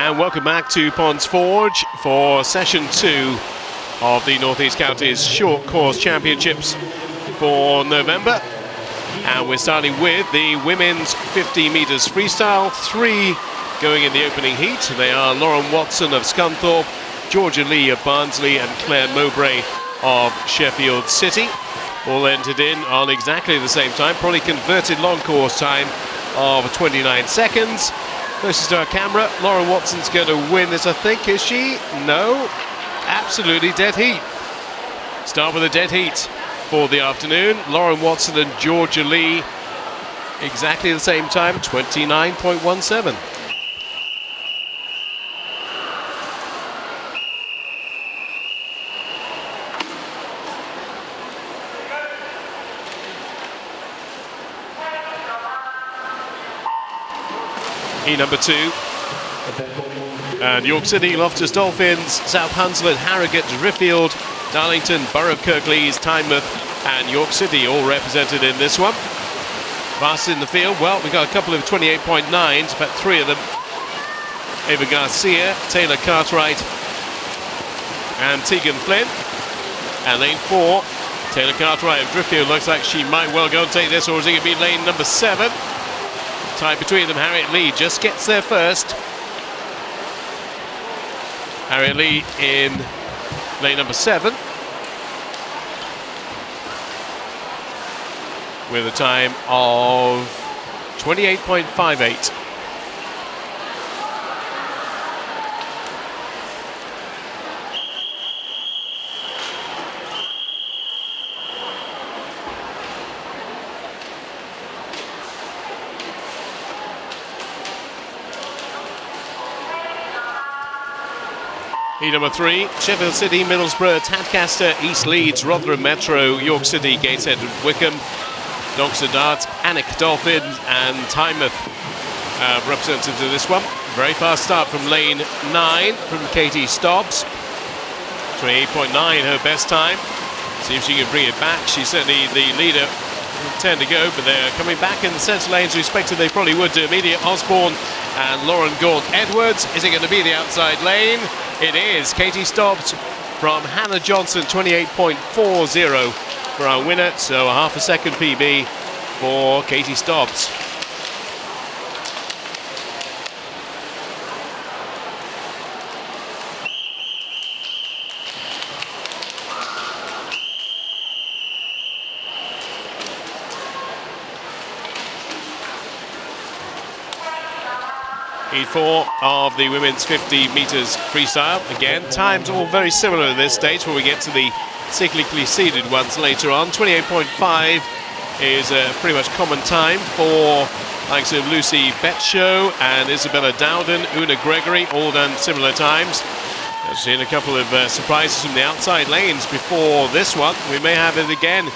And welcome back to Ponds Forge for session 2 of the North East Counties Short Course Championships for November. And we're starting with the women's 50 metres freestyle. 3 going in the opening heat. They are Lauren Watson of Scunthorpe, Georgia Lee of Barnsley, and Claire Mowbray of Sheffield City. All entered in on exactly the same time, probably converted long course time of 29 seconds. Closest to our camera, Lauren Watson's going to win this, I think, is she? No, absolutely dead heat. Start with a dead heat for the afternoon. Lauren Watson and Georgia Lee, exactly the same time, 29.17. Number 2, and York City, Loftus Dolphins, South Hunslet, Harrogate, Driffield, Darlington, Borough of Kirklees, Tynemouth and York City all represented in this one. Fast in the field, well, we got a couple of 28.9s, in fact 3 of them. Ava Garcia, Taylor Cartwright and Tegan Flynn. And lane 4, Taylor Cartwright of Driffield, looks like she might well go and take this, or is it going to be lane number 7? Tie between them, Harriet Lee just gets there first. Harriet Lee in lane number 7 with a time of 28.58. Heat number 3, Sheffield City, Middlesbrough, Tadcaster, East Leeds, Rotherham Metro, York City, Gateshead, Wickham, Doncaster Darts, Alnwick Dolphins and Tynemouth representative to this one. Very fast start from lane 9 from Katie Stobbs. 28.9 her best time. See if she can bring it back. She's certainly the leader. 10 to go, but they're coming back in the centre lanes. Respected they probably would do. Amelia Osborne and Lauren Gaunt Edwards. Is it going to be the outside lane? It is. Katie Stobbs from Hannah Johnson, 28.40 for our winner. So a half a second PB for Katie Stobbs. Heat 4 of the women's 50 metres freestyle. Again, times all very similar at this stage before we get to the cyclically seeded ones later on. 28.5 is a pretty much common time for likes of Lucy Betshow and Isabella Dowden, Una Gregory, all done similar times. I've seen a couple of surprises from the outside lanes before this one. We may have it again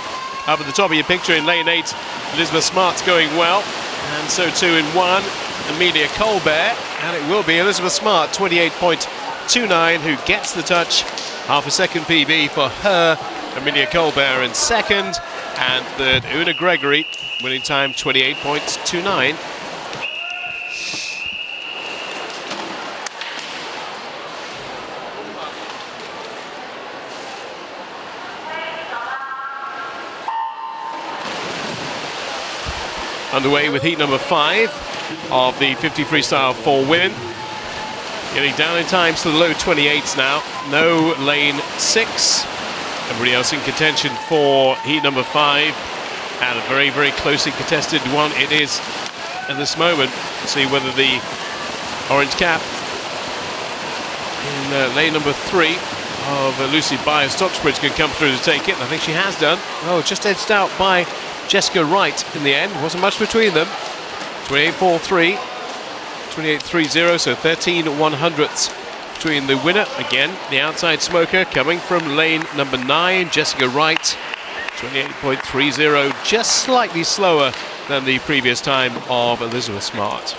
up at the top of your picture in lane 8. Elizabeth Smart's going well, and so too in 1. Amelia Colbear, and it will be Elizabeth Smart, 28.29, who gets the touch. Half a second PB for her. Amelia Colbear in second, and third Una Gregory, winning time 28.29. Underway with heat number 5 of the 50 freestyle for women. Getting down in times to the low 28s now. No lane 6. Everybody else in contention for heat number 5. And a very, very closely contested one it is at this moment. See whether the orange cap in lane number 3 of Lucy Byers-Stocksbridge can come through to take it. I think she has done. Oh, just edged out by Jessica Wright in the end. Wasn't much between them. 28.43, 28.30, so 13/100ths between the winner. Again, the outside smoker coming from lane number 9, Jessica Wright, 28.30, just slightly slower than the previous time of Elizabeth Smart.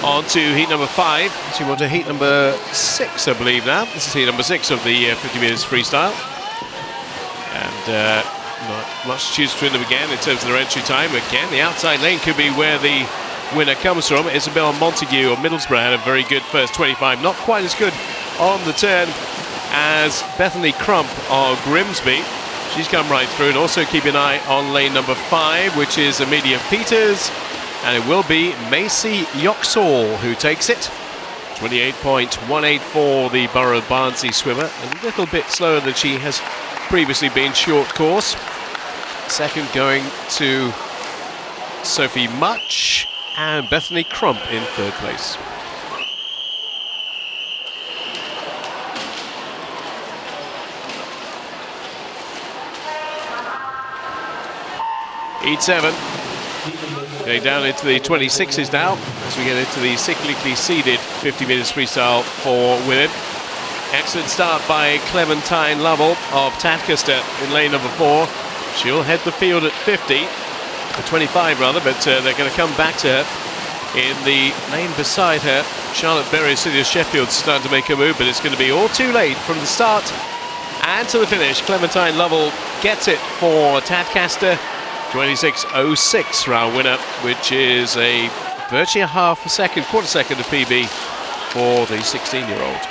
On to heat number 5. So we're on to heat number 6, I believe now. This is heat number 6 of the 50 metres freestyle. And not much to choose between them again in terms of their entry time. Again, the outside lane could be where the winner comes from. Isabel Montague of Middlesbrough had a very good first 25. Not quite as good on the turn as Bethany Crump of Grimsby. She's come right through. And also keep an eye on lane number 5, which is Amelia Peters. And it will be Macy Yoxall who takes it. 28.18 for the Borough of Barnsley swimmer. A little bit slower than she has previously been short course. Second going to Sophie Mutch and Bethany Crump in third place. Heat 7. Going down into the 26s now as we get into the cyclically seeded 50 metres freestyle for women. Excellent start by Clementine Lovell of Tadcaster in lane number 4. She'll head the field at 50, or 25 rather, but they're going to come back to her in the lane beside her. Charlotte Berry, City of Sheffield, starting to make a move, but it's going to be all too late from the start and to the finish. Clementine Lovell gets it for Tadcaster. 26.06 for our winner, which is a virtually a half a second, quarter second of PB for the 16-year-old.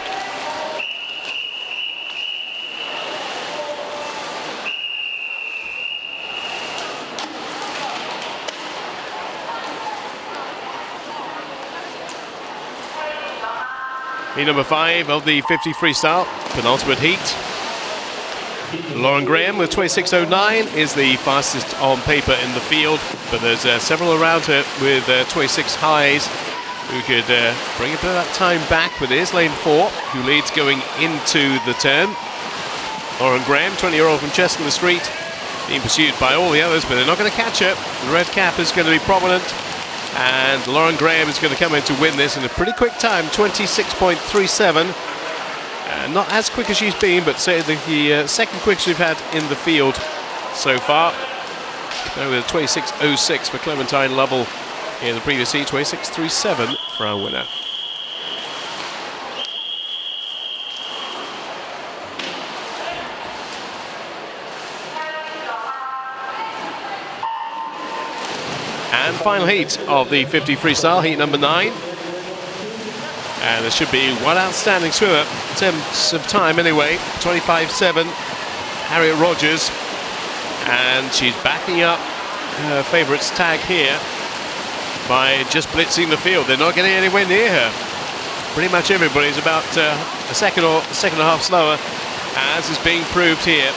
Heat number 5 of the 50 freestyle, penultimate heat. Lauren Graham with 26.09 is the fastest on paper in the field, but there's several around her with 26 highs who could bring a bit of that time back, but it is lane 4 who leads going into the turn. Lauren Graham, 20-year-old from Chester the Street, being pursued by all the others, but they're not going to catch her. The red cap is going to be prominent, and Lauren Graham is going to come in to win this in a pretty quick time, 26.37. Not as quick as she's been, but say the second quickest we've had in the field so far. With a 26.06 for Clementine Lovell in the previous heat, 26.37 for our winner. And final heat of the 50 freestyle, heat number 9. And there should be one outstanding swimmer in terms of time anyway, 25.7, Harriet Rogers. And she's backing up her favourites tag here by just blitzing the field. They're not getting anywhere near her. Pretty much everybody's about a second and a half slower, as is being proved here.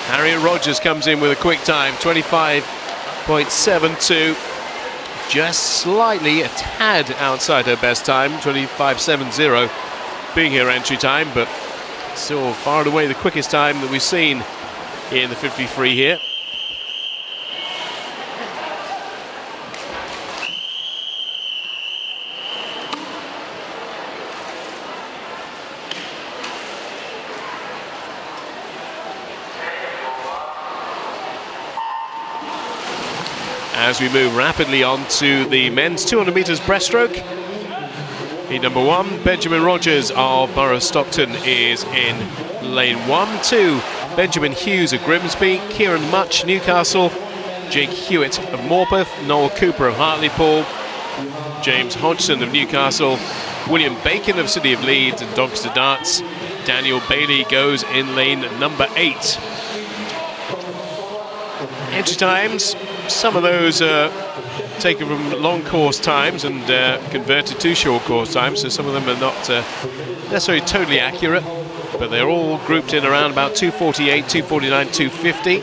Harriet Rogers comes in with a quick time, 25.72. Just slightly a tad outside her best time, 25.70 being her entry time, but still far and away the quickest time that we've seen in the 53 here. As we move rapidly on to the men's 200 metres breaststroke. Heat number 1, Benjamin Rogers of Borough of Stockton is in lane 1. 2, Benjamin Hughes of Grimsby, Kieran Mutch, Newcastle, Jake Hewitt of Morpeth, Noel Cooper of Hartlepool, James Hodgson of Newcastle, William Bacon of City of Leeds and Doncaster Darts. Daniel Bailey goes in lane number 8. Entry times, some of those are taken from long course times and converted to short course times, so some of them are not necessarily totally accurate, but they're all grouped in around about 2:48, 2:49, 2:50.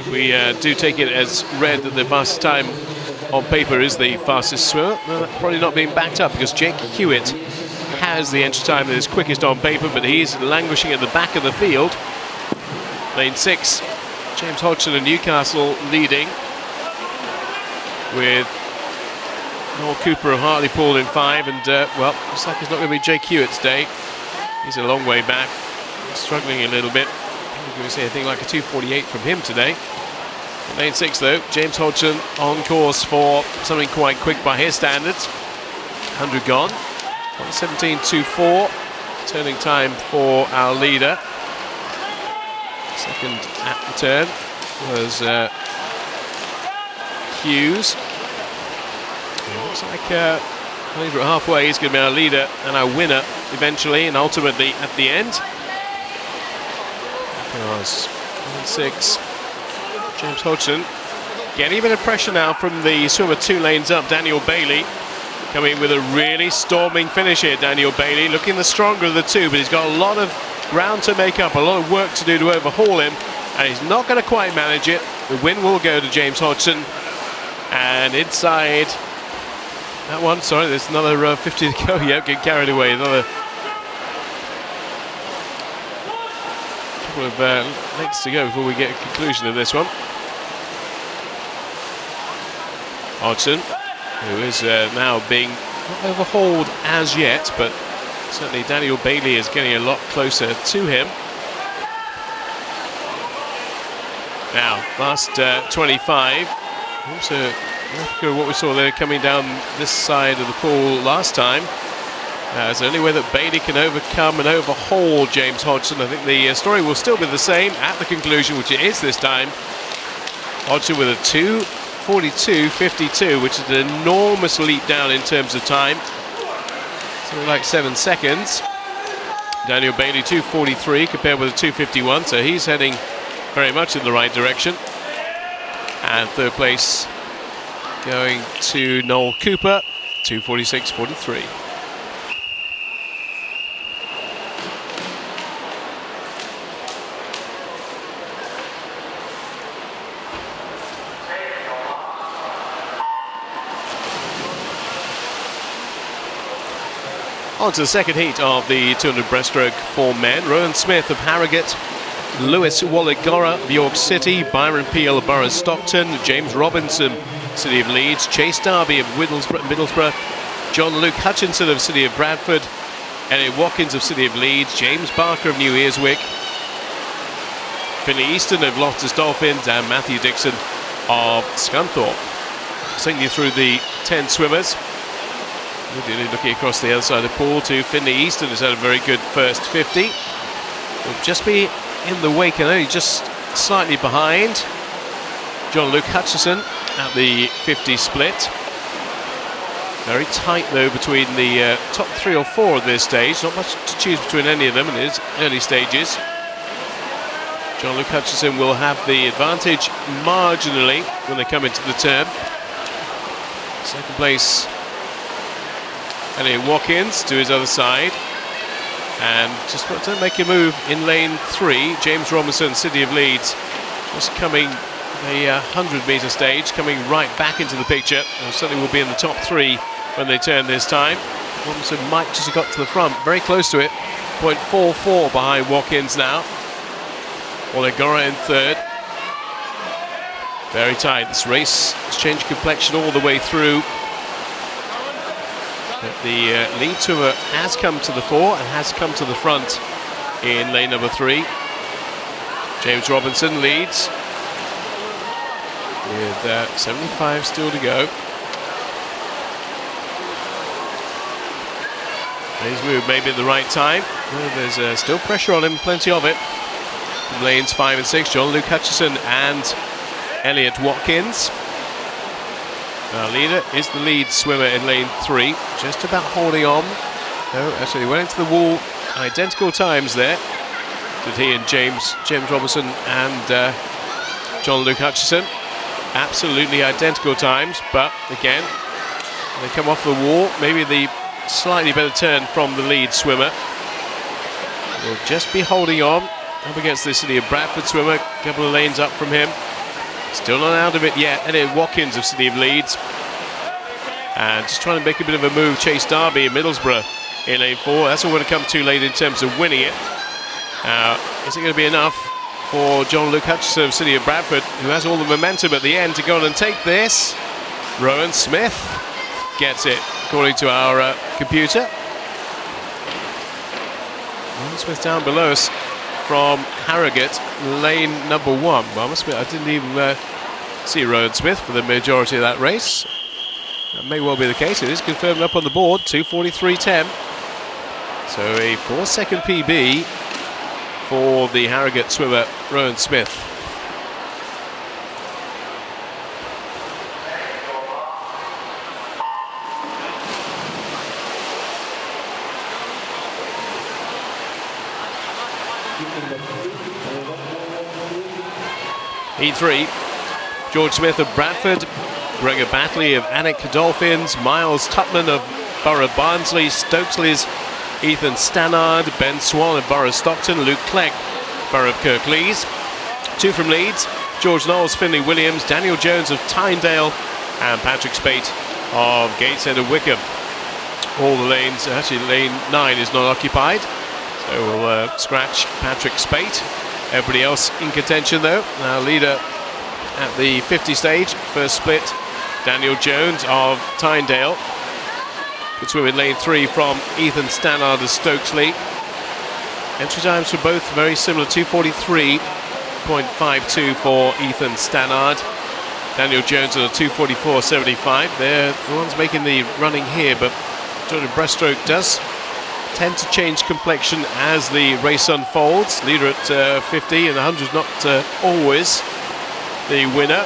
We do take it as read that the fastest time on paper is the fastest swimmer. Well, that's probably not being backed up because Jake Hewitt has the entry time that is quickest on paper, but he's languishing at the back of the field. Lane 6. James Hodgson of Newcastle leading, with Noel Cooper of Hartlepool in 5, and well, looks like it's not going to be Jake Hewitt's day. He's a long way back, struggling a little bit. I'm not going to say anything like a 2:48 from him today. In lane 6 though, James Hodgson on course for something quite quick by his standards. 100 gone. 1:17.24. Turning time for our leader. Second at the turn was Hughes. It looks like I think we're halfway. He's going to be our leader and our winner eventually and ultimately at the end. Because 1-6. James Hodgson getting a bit of pressure now from the swimmer 2 lanes up, Daniel Bailey. Coming with a really storming finish here, Daniel Bailey. Looking the stronger of the two, but he's got a lot of ground to make up, a lot of work to do to overhaul him. And he's not going to quite manage it. The win will go to James Hodgson. And inside that one, sorry, there's another 50 to go. Yep, get carried away. Another couple of legs to go before we get a conclusion of this one. Hodgson, who is now being not overhauled as yet, but certainly Daniel Bailey is getting a lot closer to him. Now, last 25. Also, what we saw there coming down this side of the pool last time. It's the only way that Bailey can overcome and overhaul James Hodgson. I think the story will still be the same at the conclusion, which it is this time. Hodgson with a 2:42.52, which is an enormous leap down in terms of time. Something like 7 seconds. Daniel Bailey 2:43 compared with a 2:51, so he's heading very much in the right direction. And third place going to Noel Cooper, 2:46.43. On to the second heat of the 200 breaststroke for men. Rowan Smith of Harrogate, Lewis Walligora of York City, Byron Peel of Borough Stockton, James Robinson, City of Leeds, Chase Darby of Middlesbrough, John Luke Hutchinson of City of Bradford, Elliot Watkins of City of Leeds, James Barker of New Earswick, Finley Easton of Loftus Dolphins, and Matthew Dixon of Scunthorpe. Taking you through the 10 swimmers. Looking across the other side of the pool to Finley Easton, who's had a very good first 50. Will just be in the wake and only just slightly behind John Luke Hutchison at the 50 split. Very tight though between the top 3 or 4 at this stage. Not much to choose between any of them in its early stages. John Luke Hutchison will have the advantage marginally when they come into the turn. Second place, Elliot Watkins to his other side, and just want to make a move in lane 3. James Robinson, City of Leeds, just coming the 100-metre stage, coming right back into the picture, and certainly will be in the top 3 when they turn this time. Robinson might just have got to the front, very close to it, 0.44 behind Watkins now. Walligora in third. Very tight. This race has changed complexion all the way through. But the lead swimmer has come to the fore and has come to the front in lane number 3. James Robinson leads with 75 still to go. His move maybe at the right time. Well, there's still pressure on him, plenty of it. From lanes 5 and 6, John Luke Hutchison and Elliot Watkins. Our leader is the lead swimmer in lane 3, just about holding on. No, actually, went into the wall identical times there. Did he and James Robinson and John Luke Hutchison. Absolutely identical times, but again, they come off the wall. Maybe the slightly better turn from the lead swimmer. Will just be holding on up against the City of Bradford swimmer. A couple of lanes up from him. Still not out of it yet. Elliot Watkins of City of Leeds. And just trying to make a bit of a move. Chase Darby in Middlesbrough in lane 4. That's all going to come too late in terms of winning it. Is it going to be enough for John Luke Hutchison of City of Bradford, who has all the momentum at the end to go on and take this? Rowan Smith gets it, according to our computer. Rowan Smith down below us from Harrogate, lane number 1. Well, I must admit, I didn't even see Rowan Smith for the majority of that race. That may well be the case. It is confirmed up on the board, 2:43.10. So a 4-second PB for the Harrogate swimmer, Rowan Smith. Heat 3, George Smith of Bradford, Gregor Batley of Alnwick Dolphins, Miles Tupman of Borough Barnsley, Stokesley's Ethan Stannard, Ben Swan of Borough Stockton, Luke Clegg, Borough of Kirklees. 2 from Leeds, George Knowles, Finley Williams, Daniel Jones of Tynedale, and Patrick Spate of Gateshead of Wickham. All the lanes, actually lane 9 is not occupied, so we'll scratch Patrick Spate. Everybody else in contention though. Now leader at the 50 stage, first split, Daniel Jones of Tynedale. Good swim in lane 3 from Ethan Stannard of Stokesley. Entry times for both very similar, 2:43.52 for Ethan Stannard. Daniel Jones at a 2:44.75. They're the ones making the running here, but the breaststroke does tend to change complexion as the race unfolds. Leader at 50 and 100 not always the winner.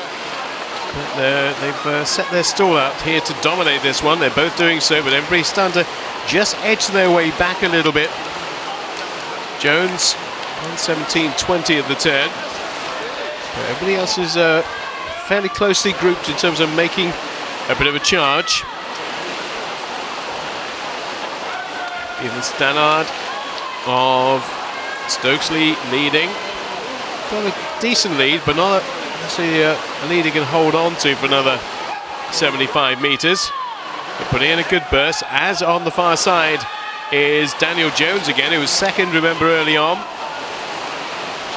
But they've set their stall out here to dominate this one. They're both doing so, but everybody's starting to just edge their way back a little bit. Jones 1:17.20 at the turn. But everybody else is fairly closely grouped in terms of making a bit of a charge. Ethan Stannard of Stokesley leading. Got a decent lead, but not actually a lead he can hold on to for another 75 metres. They're putting in a good burst, as on the far side is Daniel Jones again, who was second, remember, early on.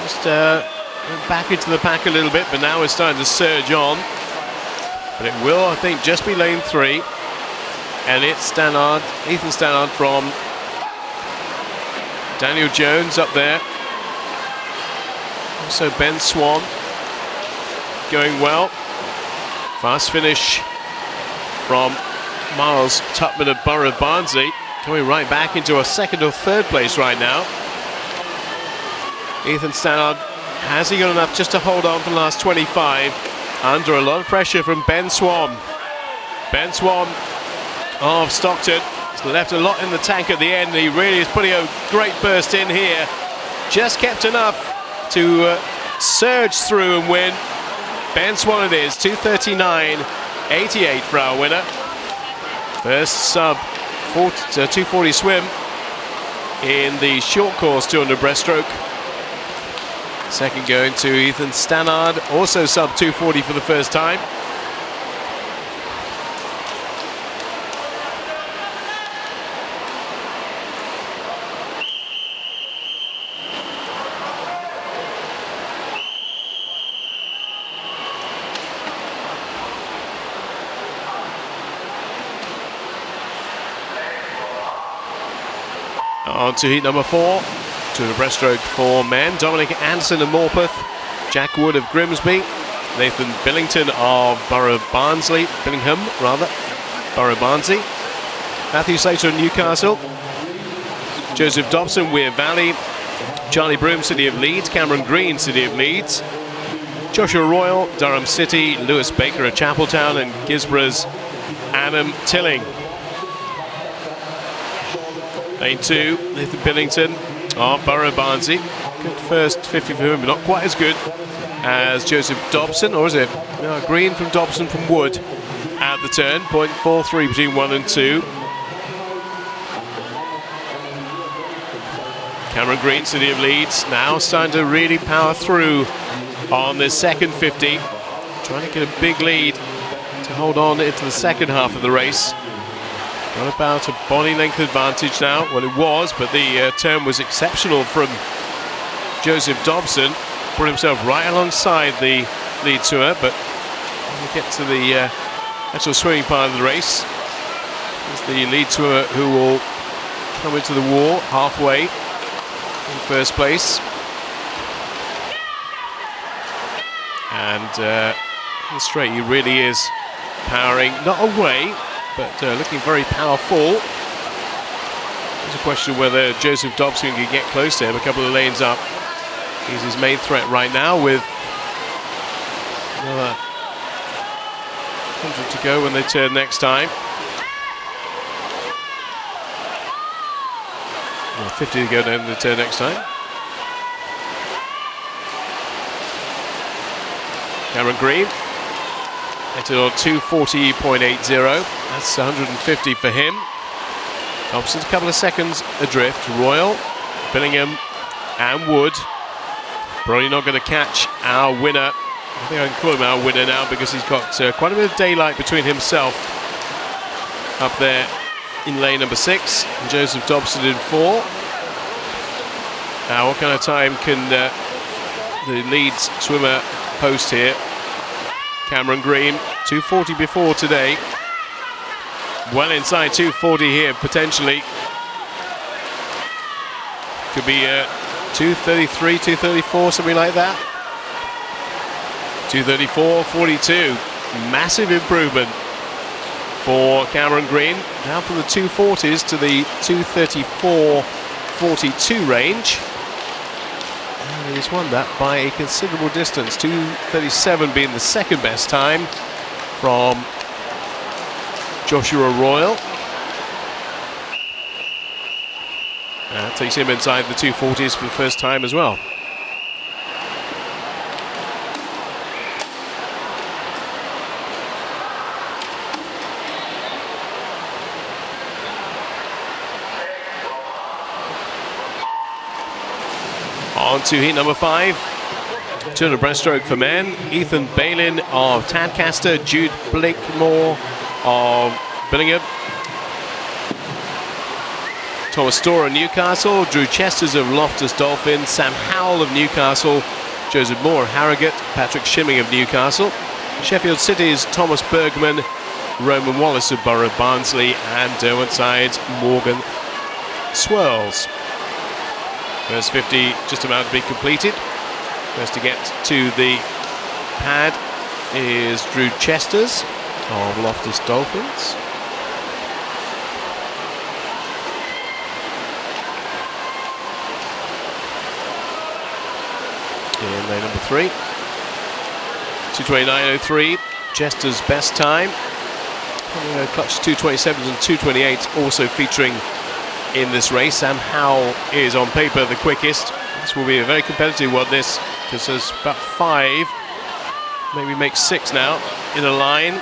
Just went back into the pack a little bit, but now it's starting to surge on. But it will, I think, just be lane 3. And it's Stannard, Ethan Stannard from Daniel Jones up there. Also Ben Swan going well. Fast finish from Miles Tupman of Borough of Barnsley. Coming right back into a second or third place right now. Ethan Stannard, has he got enough just to hold on for the last 25? Under a lot of pressure from Ben Swan. Ben Swan of Stockton. He's left a lot in the tank at the end. He really is putting a great burst in here. Just kept enough to surge through and win. Ben Swan it is, 2:39.88 for our winner. First sub 2:40 swim in the short course 200 breaststroke. Second going to Ethan Stannard, also sub 2:40 for the first time. On to heat number 4, to the breaststroke for men. Dominic Anderson of Morpeth, Jack Wood of Grimsby, Nathan Billington of Borough Barnsley, Billingham rather, Borough Barnsley, Matthew Slater of Newcastle, Joseph Dobson, Weir Valley, Charlie Broome, City of Leeds, Cameron Green, City of Leeds, Joshua Royal, Durham City, Lewis Baker of Chapeltown, and Gisborough's Adam Tilling. Lane 2, Nathan Billington of Borough Barnsley. Good first 50 for him, but not quite as good as Joseph Dobson, or is it? No, Green from Dobson from Wood at the turn, 0.43 between 1 and 2. Cameron Green, City of Leeds, now starting to really power through on this second 50. Trying to get a big lead to hold on into the second half of the race. Got about a body length advantage now. Well, it was, but the turn was exceptional from Joseph Dobson. Put himself right alongside the lead tour, but when we get to the actual swimming part of the race, it's the lead tour who will come into the war halfway in first place. And straight, he really is powering, not away, but looking very powerful. There's a question whether Joseph Dobson can get close to him, a couple of lanes up. He's his main threat right now with another 100 to go when they turn next time. Well, 50 to go then they turn next time. Cameron Green entered on 240.80. That's 150 for him. Dobson's a couple of seconds adrift. Royal, Billingham and Wood. Probably not going to catch our winner. I think I can call him our winner now because he's got quite a bit of daylight between himself up there in lane number 6 and Joseph Dobson in 4. Now what kind of time can the Leeds swimmer post here? Cameron Green, 240 before today. Well inside 240 here, potentially. Could be 233, 234, something like that. 234.42. Massive improvement for Cameron Green. Down from the 240s to the 234.42 range. And he's won that by a considerable distance. 237 being the second best time from Joshua Royal. That takes him inside the 240s for the first time as well. On to heat number 5. 200 breaststroke for men. Ethan Balin of Tadcaster, Jude Blakemore of Billingham, Thomas Storr of Newcastle, Drew Chesters of Loftus Dolphin, Sam Howell of Newcastle, Joseph Moore of Harrogate, Patrick Shimming of Newcastle, Sheffield City's Thomas Bergman, Roman Wallace of Borough Barnsley, and Derwentside's Morgan Swirls. First 50 just about to be completed. First to get to the pad is Drew Chesters of Loftus Dolphins. In lane number 3. 229.03, Chester's best time. Clutch 227s and 228s also featuring in this race. Sam Howell is on paper the quickest. This will be a very competitive one, this, because there's about 5, maybe make 6 now in a line,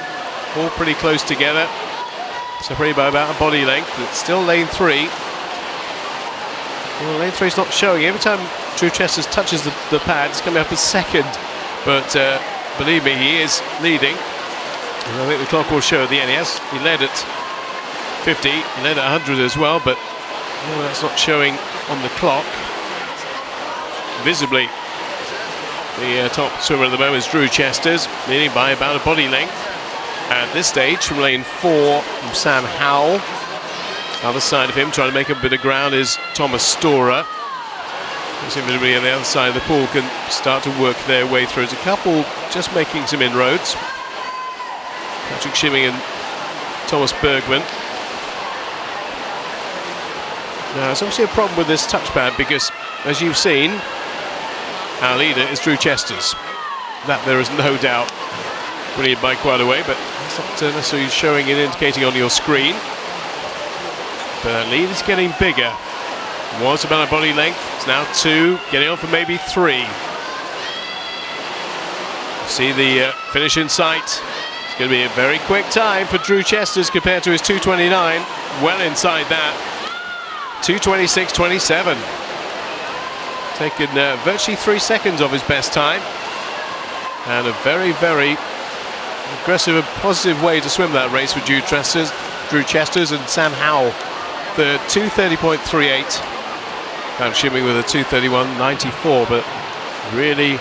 all pretty close together, separated by about a body length. It's still lane 3. Well, lane 3's not showing. Every time Drew Chesters touches the pad, it's coming up as second, but believe me, he is leading. And I think the clock will show at the end. He led at 50, he led at 100 as well, but that's not showing on the clock. Visibly, the top swimmer at the moment is Drew Chesters, leading by about a body length. At this stage, from lane 4, from Sam Howell. Other side of him, trying to make up a bit of ground, is Thomas Storer. Everybody on the other side of the pool can start to work their way through. There's a couple just making some inroads. Patrick Shimming and Thomas Bergman. Now, it's obviously a problem with this touchpad because, as you've seen, our leader is Drew Chesters. That there is no doubt. Brilliant by quite a way, but it's not necessarily showing and indicating on your screen. But that lead is getting bigger. It was about a body length. It's now 2, getting on for maybe 3. See the finish in sight. It's going to be a very quick time for Drew Chesters compared to his 2:29. Well inside that. 2:26.27. Taken virtually 3 seconds of his best time. And a very, very aggressive and positive way to swim that race with Drew Chesters and Sam Howell. The 2:30.38. Found Shimming with a 2:31.94, but really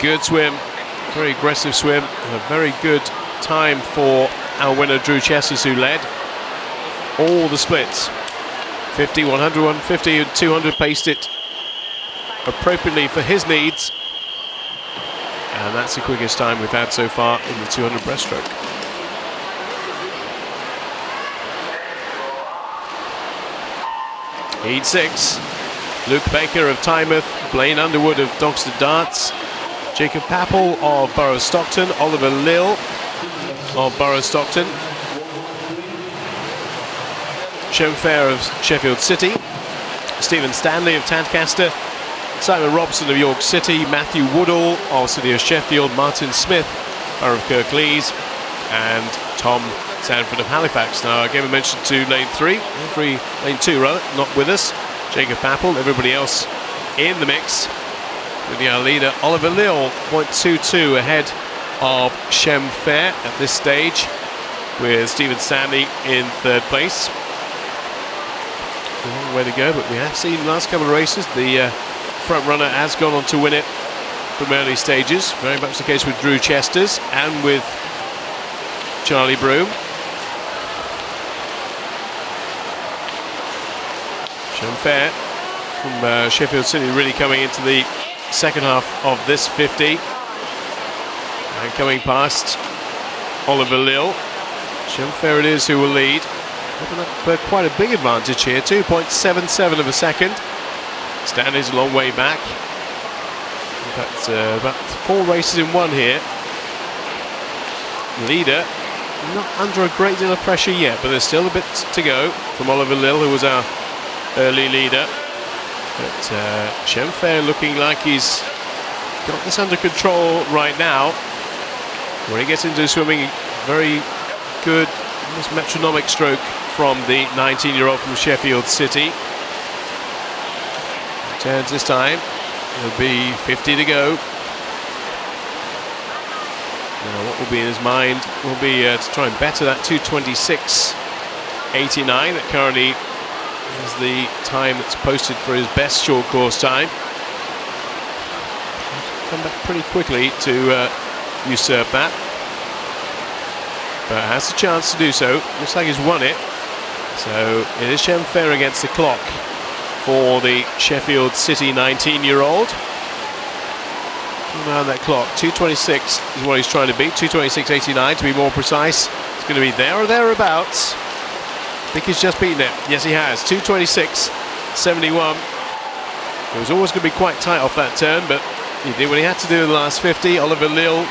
good swim, very aggressive swim, and a very good time for our winner Drew Chesters, who led all the splits. 50, 100, 150, and 200, paced it appropriately for his needs. And that's the quickest time we've had so far in the 200 breaststroke. Heat 6. Luke Baker of Tynemouth, Blaine Underwood of Doxter Darts, Jacob Papple of Borough Stockton, Oliver Lill of Borough Stockton, Shem Fair of Sheffield City, Stephen Stanley of Tadcaster, Simon Robson of York City, Matthew Woodall of City of Sheffield, Martin Smith, Borough of Kirklees, and Tom Sanford of Halifax. Now, I gave a mention to lane 3, lane 2 rather, not with us. Jacob Papple, everybody else in the mix. With our leader, Oliver Lill, 0.22 ahead of Shem Fair at this stage, with Stephen Stanley in 3rd place. A long way to go, but we have seen the last couple of races, the front runner has gone on to win it from early stages. Very much the case with Drew Chesters and with Charlie Broom. Shem Fair from Sheffield City really coming into the second half of this 50 and coming past Oliver Lill. Shem Fair it is who will lead. Open up quite a big advantage here, 2.77 of a second. Stanley's a long way back. In fact, about 4 races in one here. Leader not under a great deal of pressure yet, but there's still a bit to go from Oliver Lill, who was our early leader. But Shem Fair looking like he's got this under control right now. When he gets into swimming, very good, almost metronomic stroke from the 19-year-old from Sheffield City. Turns this time. It'll be 50 to go. Now, what will be in his mind will be to try and better that 2:26.89 that currently is the time that's posted for his best short course time. Come back pretty quickly to usurp that, but has a chance to do so. Looks like he's won it. So it is Shem Fair against the clock for the Sheffield City 19-year-old. Around that clock, 2:26 is what he's trying to beat. 2:26.89 to be more precise. It's going to be there or thereabouts. I think he's just beaten it. Yes, he has. 2:26.71. It was always going to be quite tight off that turn, but he did what he had to do in the last 50. Oliver Lill,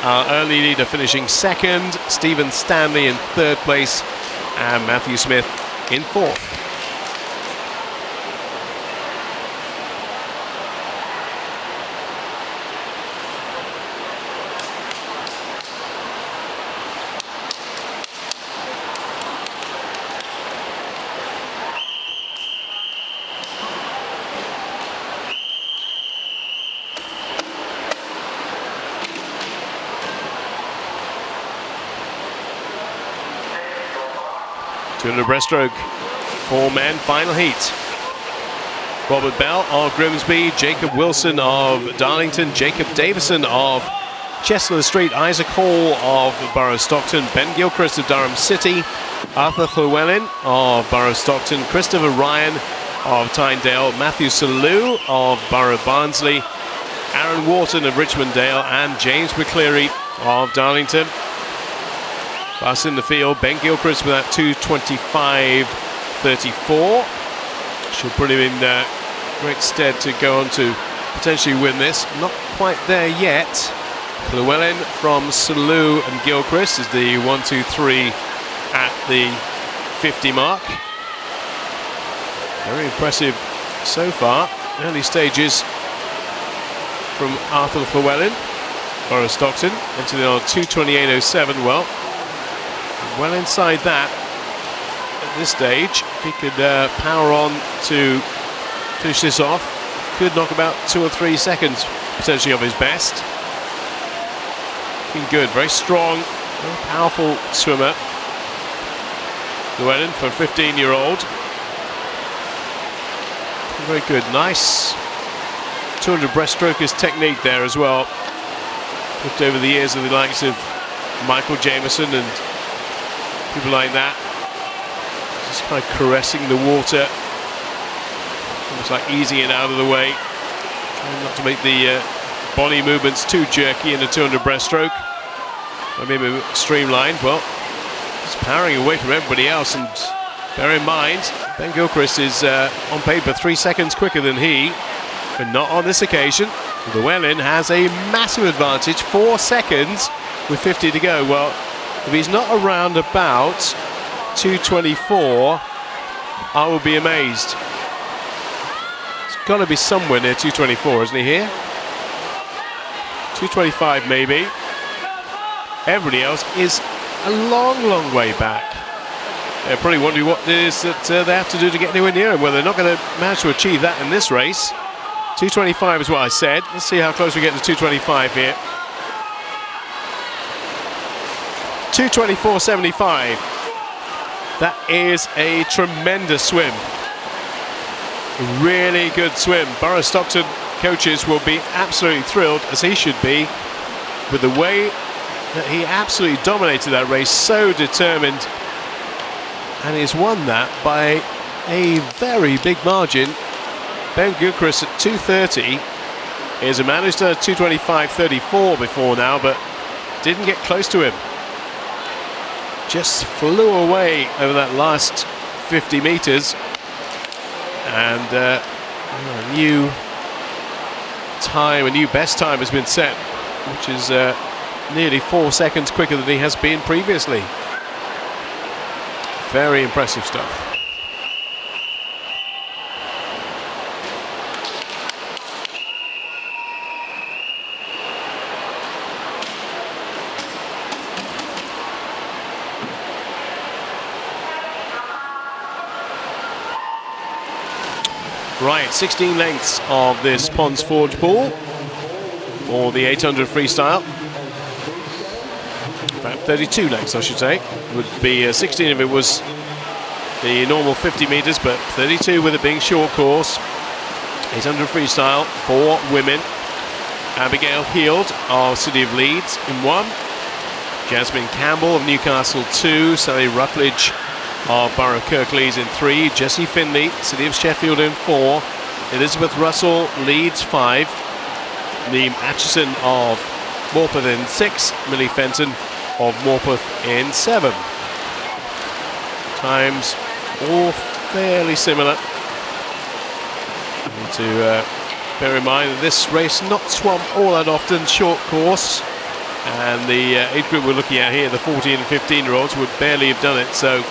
our early leader, finishing 2nd. Stephen Stanley in 3rd place, and Matthew Smith in 4th. The breaststroke for men, final heat. Robert Bell of Grimsby, Jacob Wilson of Darlington, Jacob Davison of Chestnut Street, Isaac Hall of Borough Stockton, Ben Gilchrist of Durham City, Arthur Llewellyn of Borough Stockton, Christopher Ryan of Tynedale, Matthew Salou of Borough Barnsley, Aaron Wharton of Richmondale, and James McCleary of Darlington. Last in the field, Ben Gilchrist with that 2:25.34. Should put him in great stead to go on to potentially win this. Not quite there yet. Llewellyn from Salou and Gilchrist is the 1, 2, 3 at the 50 mark. Very impressive so far. Early stages from Arthur Llewellyn, Borough Stockton, into the 2:28.07. Well inside that at this stage. If he could power on to finish this off, could knock about 2 or 3 seconds potentially of his best. Looking good, very strong, very powerful swimmer. Llewellyn for a 15-year-old. Very good, nice 200 breaststroker's technique there as well. Looked over the years of the likes of Michael Jameson and people like that, just kind of caressing the water, almost like easing it out of the way, trying not to make the body movements too jerky in the 200 breaststroke. Maybe a bit streamlined. Well, just powering away from everybody else and Bear in mind, Ben Gilchrist is on paper 3 seconds quicker than he, but not on this occasion. Llewellyn has a massive advantage, 4 seconds with 50 to go. Well, if he's not around about 2:24, I will be amazed. It's got to be somewhere near 2:24, isn't he here? 2:25 maybe. Everybody else is a long way back. They're probably wondering what it is that they have to do to get anywhere near him. Well, they're not going to manage to achieve that in this race. 2:25 is what I said. Let's see how close we get to 2:25 here. 2:24.75. That is a tremendous swim. A really good swim. Borough Stockton coaches will be absolutely thrilled, as he should be, with the way that he absolutely dominated that race, so determined. And he's won that by a very big margin. Ben Gilchrist at 2:30 is a man who's done a 2:25.34 before now, but didn't get close to him. Just flew away over that last 50 metres, and a new time, a new best time has been set, which is nearly 4 seconds quicker than he has been previously. Very impressive stuff. Right, 16 lengths of this Ponds Forge pool for the 800 freestyle. About 32 lengths, I should say. Would be 16 if it was the normal 50 metres, but 32 with it being short course. 800 freestyle for women. Abigail Heald of City of Leeds in 1. Jasmine Campbell of Newcastle 2. Sally Rutledge of Borough Kirklees in 3. Jessie Finley, City of Sheffield in 4. Elizabeth Russell, Leeds 5. Niamh Atchison of Morpeth in 6. Millie Fenton of Morpeth in 7. Times all fairly similar. Need to bear in mind that this race not swum all that often, short course, and the age group we're looking at here, the 14 and 15-year-olds, would barely have done it, so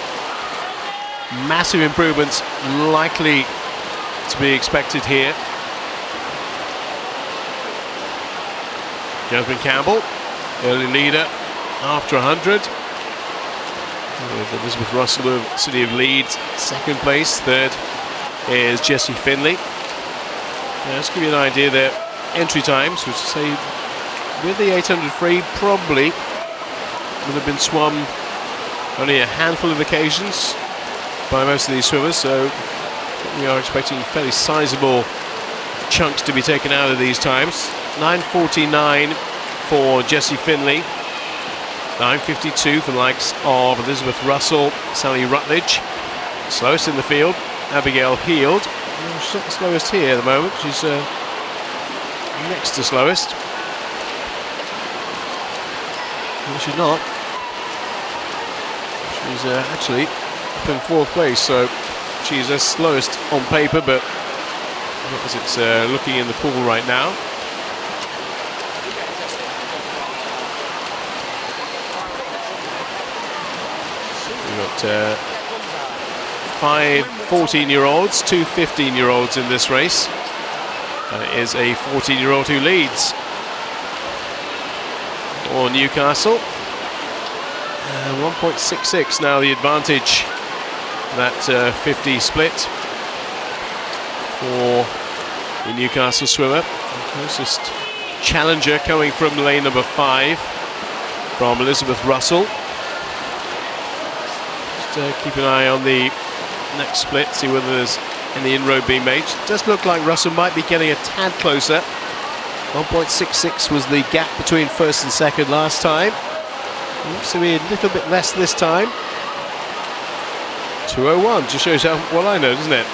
massive improvements likely to be expected here. Jasmine Campbell, early leader after 100. With Elizabeth Russell of City of Leeds, second place. Third is Jessie Finley. Now, let's give you an idea of their entry times, which say with the 800 free probably would have been swum only a handful of occasions by most of these swimmers, so we are expecting fairly sizable chunks to be taken out of these times. 9:49 for Jessie Finley, 9:52 for the likes of Elizabeth Russell, Sally Rutledge. Slowest in the field, Abigail Heald. She's not the slowest here at the moment, she's next to slowest. No, she's not. She's actually up in 4th place, so she's the slowest on paper, but as it's looking in the pool right now. We've got 5 14-year-olds, 2 15-year-olds in this race. It is a 14-year-old who leads for Newcastle. 1.66 now the advantage, that 50 split for the Newcastle swimmer. The closest challenger coming from lane number 5 from Elizabeth Russell. Just keep an eye on the next split, see whether there's any inroad being made. It does look like Russell might be getting a tad closer. 1.66 was the gap between first and second last time. Looks to be a little bit less this time. 2:01 just shows how well I know, doesn't it?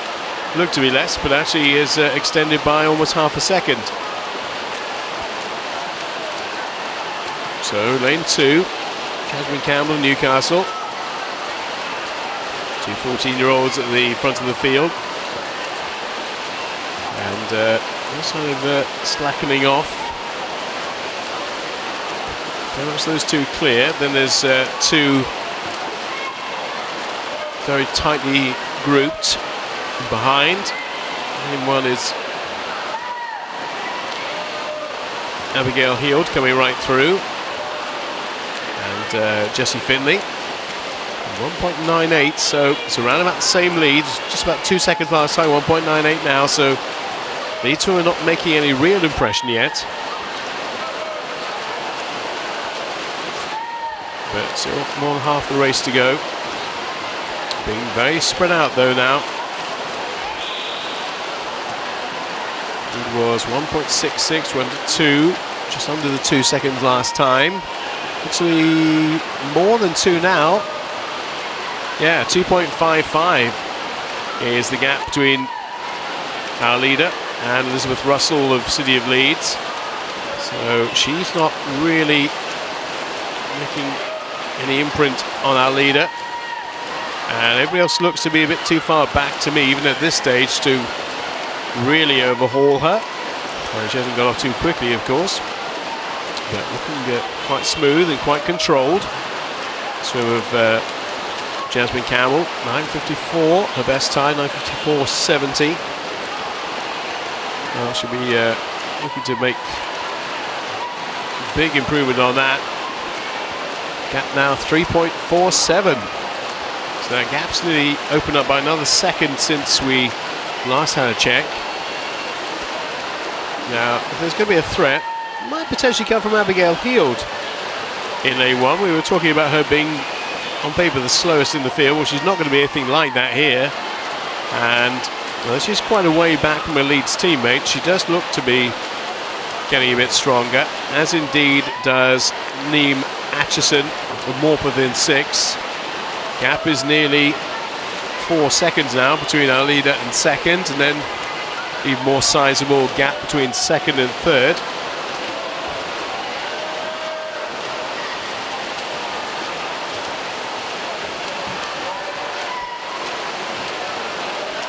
Looked to be less, but actually is extended by almost half a second. So lane 2, Jasmine Campbell, Newcastle. Two 14-year-olds at the front of the field. And no sign of slackening off. Very much those two clear. Then there's two very tightly grouped behind. And one is Abigail Heald coming right through. And Jessie Finley. 1.98, so it's around about the same lead. Just about 2 seconds last time, 1.98 now. So these two are not making any real impression yet. But still more than half the race to go. Being very spread out though now. It was 1.66, went to 2, just under the 2 seconds last time. Actually more than 2 now. Yeah, 2.55 is the gap between our leader and Elizabeth Russell of City of Leeds. So she's not really making any imprint on our leader. And everybody else looks to be a bit too far back to me, even at this stage, to really overhaul her. She hasn't got off too quickly, of course. But looking quite smooth and quite controlled. Swim of Jasmine Campbell, 9.54, her best time, 9.54.70. Well, she'll be looking to make a big improvement on that. Gap now 3.47. So that gap's nearly opened up by another second since we last had a check. Now, if there's going to be a threat, it might potentially come from Abigail Heald in A1. We were talking about her being on paper the slowest in the field. Well, she's not going to be anything like that here. And well, she's quite a way back from her Leeds teammate. She does look to be getting a bit stronger, as indeed does Niamh Atchison, more within 6. Gap is nearly 4 seconds now between our leader and second, and then even more sizable gap between second and third.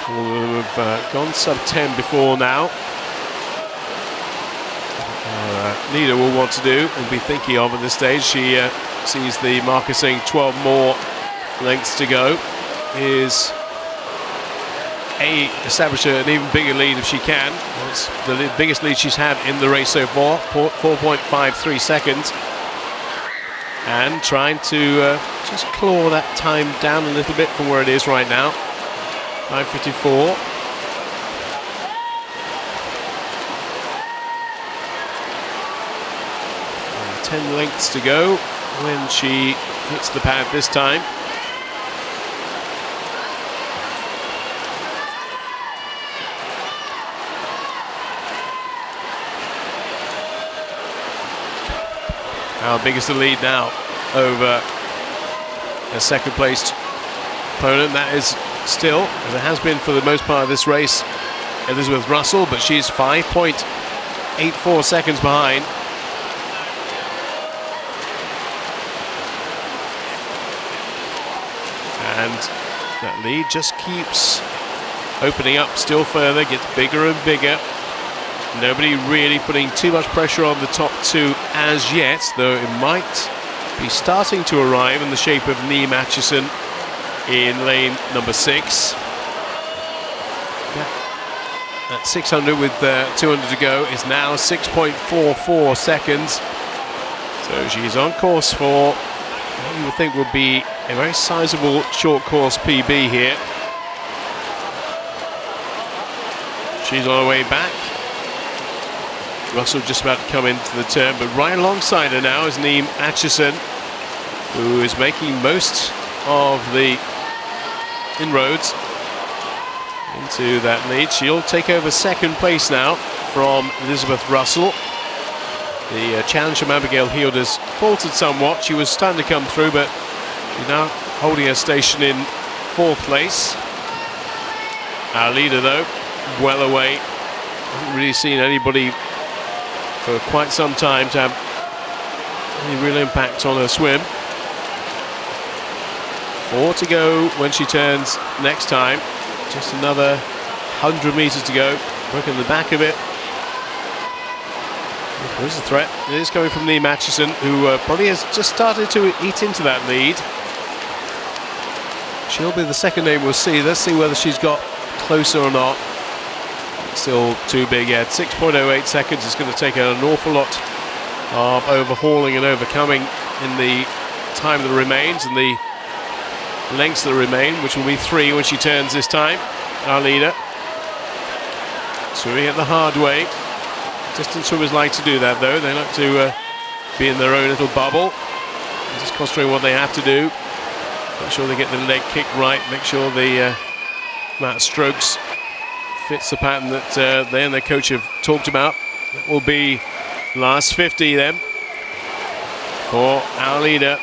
All of them have gone sub 10 before now. Leader will want to do and be thinking of at this stage. She sees the marker saying 12 more lengths to go. Is establish an even bigger lead if she can. It's the biggest lead she's had in the race so far, 4.53 seconds. And trying to just claw that time down a little bit from where it is right now. 9.54. 10 lengths to go when she hits the pad this time. How big is the lead now over a second placed opponent? That is still, as it has been for the most part of this race, Elizabeth Russell, but she's 5.84 seconds behind. And that lead just keeps opening up still further, gets bigger and bigger. Nobody really putting too much pressure on the top two as yet, though it might be starting to arrive in the shape of Niamh Atchison in lane number 6. That 600 with 200 to go is now 6.44 seconds. So she's on course for what you would think would be a very sizable short course PB here. She's on her way back. Russell just about to come into the turn, but right alongside her now is Niamh Atchison, who is making most of the inroads into that lead. She'll take over second place now from Elizabeth Russell. The challenge from Abigail Heald has faltered somewhat. She was starting to come through, but she's now holding her station in 4th place. Our leader, though, well away. Haven't really seen anybody for quite some time to have any real impact on her swim. 4 to go when she turns next time. Just another 100 metres to go. Working the back of it. There's a threat. It is coming from Niamh Atchison, who probably has just started to eat into that lead. She'll be the second name we'll see. Let's see whether she's got closer or not. Still too big yet. 6.08 seconds. It's going to take an awful lot of overhauling and overcoming in the time that remains and the lengths that remain, which will be 3 when she turns this time. Our leader. Swimming it the hard way. Distance swimmers like to do that, though. They like to be in their own little bubble. Just concentrate on what they have to do. Make sure they get the leg kick right. Make sure the amount of strokes fits the pattern that they and their coach have talked about. That will be last 50 then for our leader,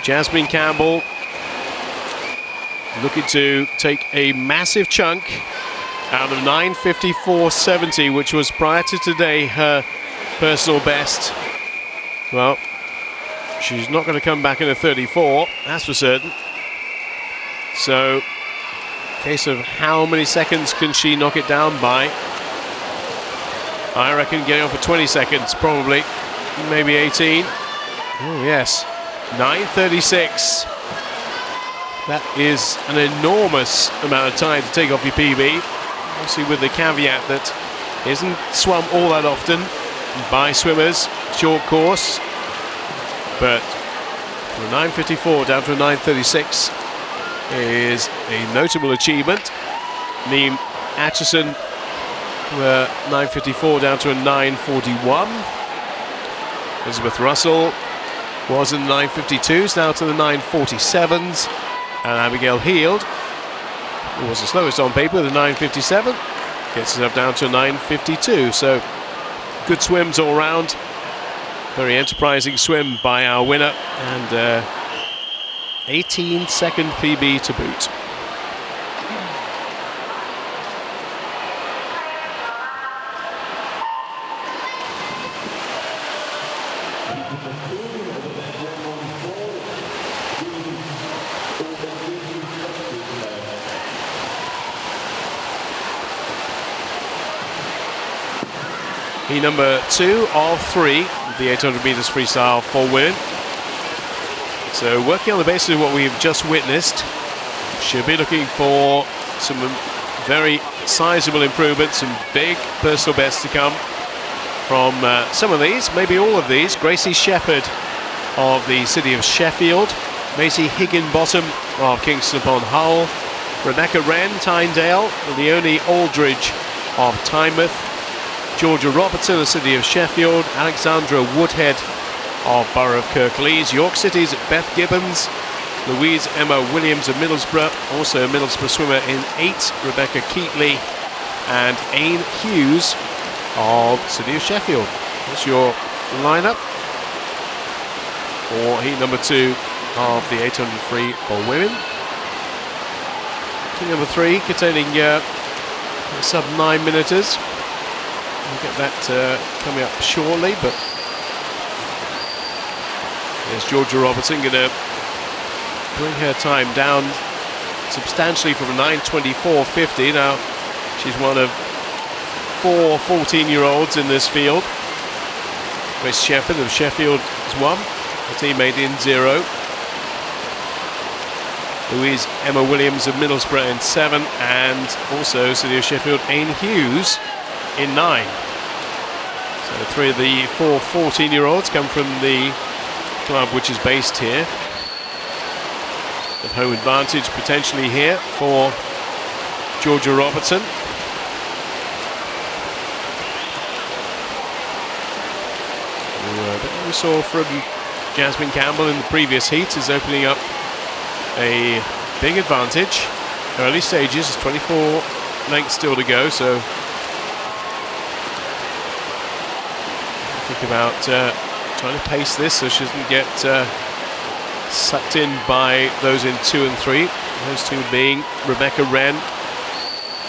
Jasmine Campbell. Looking to take a massive chunk out of 9:54.70, which was prior to today her personal best. Well, she's not going to come back in a 34, that's for certain. So, case of how many seconds can she knock it down by? I reckon getting off for 20 seconds, probably, maybe 18. Oh yes, 9:36. That is an enormous amount of time to take off your PB. Obviously with the caveat that isn't swum all that often by swimmers, short course. But from 9:54 down to a 9:36 is a notable achievement. Niamh Atchison, 9:54 down to a 9:41. Elizabeth Russell was in the 9:52s, now to the 9:47s. And Abigail Heald, who was the slowest on paper, the 9:57, gets herself down to a 9:52. So good swims all round. Very enterprising swim by our winner, and 18-second PB to boot. Heat number 2 of 3, the 800 metres freestyle for women. So working on the basis of what we've just witnessed, should be looking for some very sizable improvements, some big personal bests to come from some of these, maybe all of these. Gracie Shepherd of the City of Sheffield, Maisie Higinbotham of Kingston upon Hull, Rebecca Wren, Tynedale, Leonie Aldridge of Tynemouth, Georgia Robertson, the City of Sheffield, Alexandra Woodhead of Borough of Kirklees, York City's Beth Gibbons, Louise Emma Williams of Middlesbrough, also a Middlesbrough swimmer in 8, Rebecca Keatley, and Aine Hughes of City of Sheffield. That's your lineup for heat number 2 of the 800 free for women. Heat number 3 containing sub 9 minuters. We'll get that coming up shortly, but there's Georgia Robertson going to bring her time down substantially from a 9:24.50. Now she's one of 4 14-year-olds in this field. Grace Shepherd of Sheffield is 1, a teammate in 0. Louise Emma Williams of Middlesbrough in 7, and also City of Sheffield Aine Hughes in 9. So 3 of the 4 14-year-olds come from the club which is based here. With home advantage potentially here for Georgia Robertson. But we saw from Jasmine Campbell in the previous heat is opening up a big advantage. Early stages, 24 lengths still to go, so think about trying to pace this so she doesn't get sucked in by those in 2 and 3. Those two being Rebecca Wren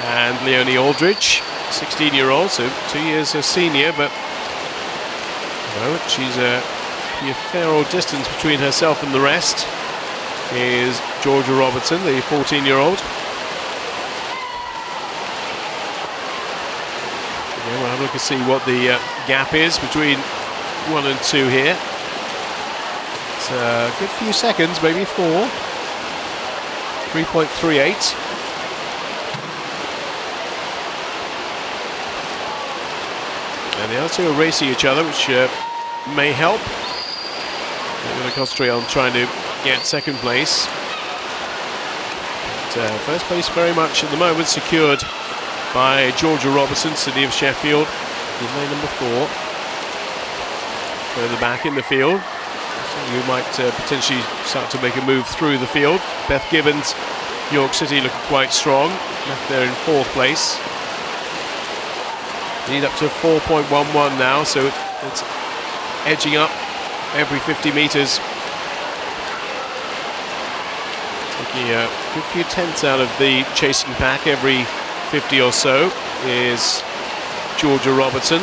and Leonie Aldridge, 16-year-old, so 2 years her senior, but she's a fair old distance between herself and the rest. is Georgia Robertson, the 14-year-old. We'll have a look and see what the gap is between 1 and 2 here. It's a good few seconds, maybe 4. 3.38. And the other two are racing each other, which may help. They're going to concentrate on trying to get second place. But, first place very much at the moment secured by Georgia Robertson, City of Sheffield, in lane number 4. Further back in the field, so you might potentially start to make a move through the field. Beth Gibbons, York City, looking quite strong. Left there in 4th place. Need up to 4.11 now, so it's edging up every 50 metres. Taking a good few tenths out of the chasing pack every 50 or so is Georgia Robertson.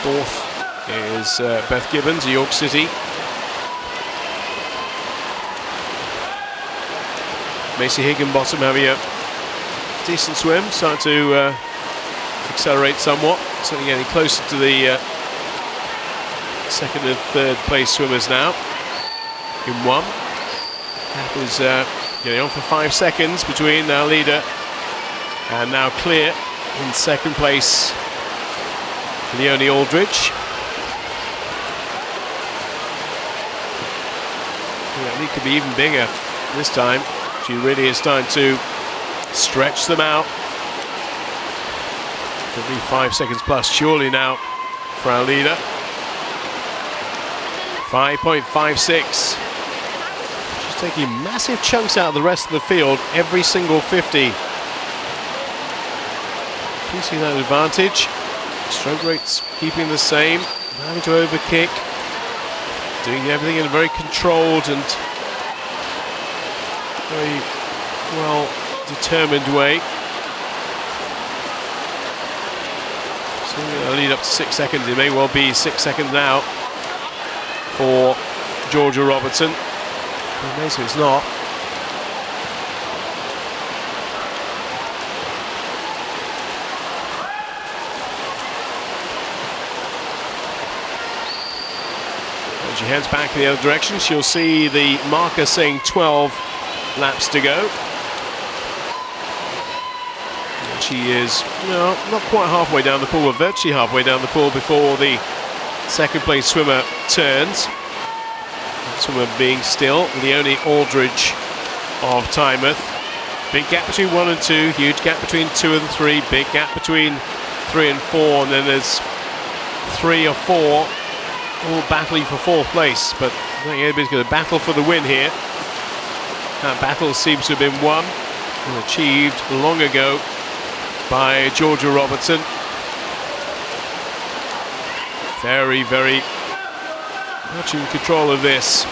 Fourth is Beth Gibbons, York City. Macy Higinbotham having a decent swim, starting to accelerate somewhat, certainly getting closer to the 2nd and 3rd place swimmers now in 1. That was getting on for 5 seconds between our leader and now clear in 2nd place, Leonie Aldridge. That lead could be even bigger this time. She really is starting to stretch them out. Could be 5 seconds plus surely now for our leader. 5.56. She's taking massive chunks out of the rest of the field every single 50. Increasing that advantage. Stroke rates keeping the same. Having to overkick. Doing everything in a very controlled and very well determined way. So it'll lead up to 6 seconds. It may well be 6 seconds now for Georgia Robertson. Amazing it's not. As she heads back in the other direction, she'll see the marker saying 12 laps to go. And she is not quite halfway down the pool, but virtually halfway down the pool before the 2nd place swimmer turns. That swimmer being still Leonie Aldridge of Tynemouth. Big gap between 1 and 2, huge gap between 2 and 3, big gap between 3 and 4, and then there's 3 or 4 all battling for 4th place. But I think anybody's going to battle for the win here. That battle seems to have been won and achieved long ago by Georgia Robertson. Very, very much in control of this.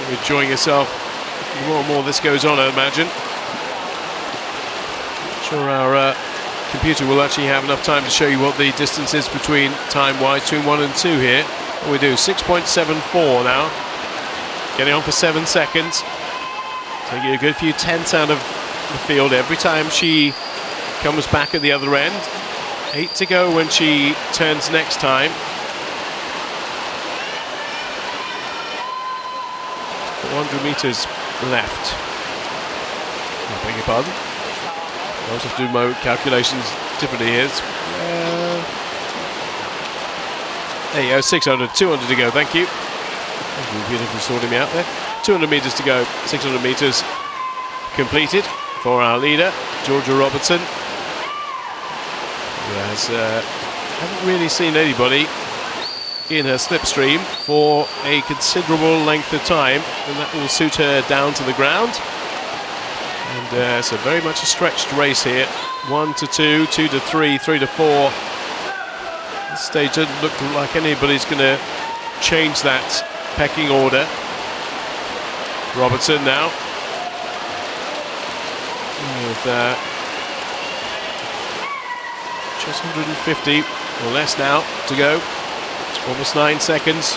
You're enjoying yourself. The more and more this goes on, I imagine. I'm sure our computer will actually have enough time to show you what the distance is between time-wise between 1 and 2 here. What we do, 6.74 now. Getting on for 7 seconds. Taking a good few tenths out of the field every time she comes back at the other end. 8 to go when she turns next time. 400 metres left. I beg your pardon. I also have to do my calculations differently here. There you go, 600, 200 to go, thank you. Thank you, computer, for sorting me out there. 200 metres to go, 600 metres completed for our leader, Georgia Robertson. Who haven't really seen anybody in her slipstream for a considerable length of time, and that will suit her down to the ground. And so very much a stretched race here. 1 to 2, 2 to 3, 3 to 4. This stage doesn't look like anybody's going to change that pecking order. Robertson now with just 150 or less now to go. Almost 9 seconds.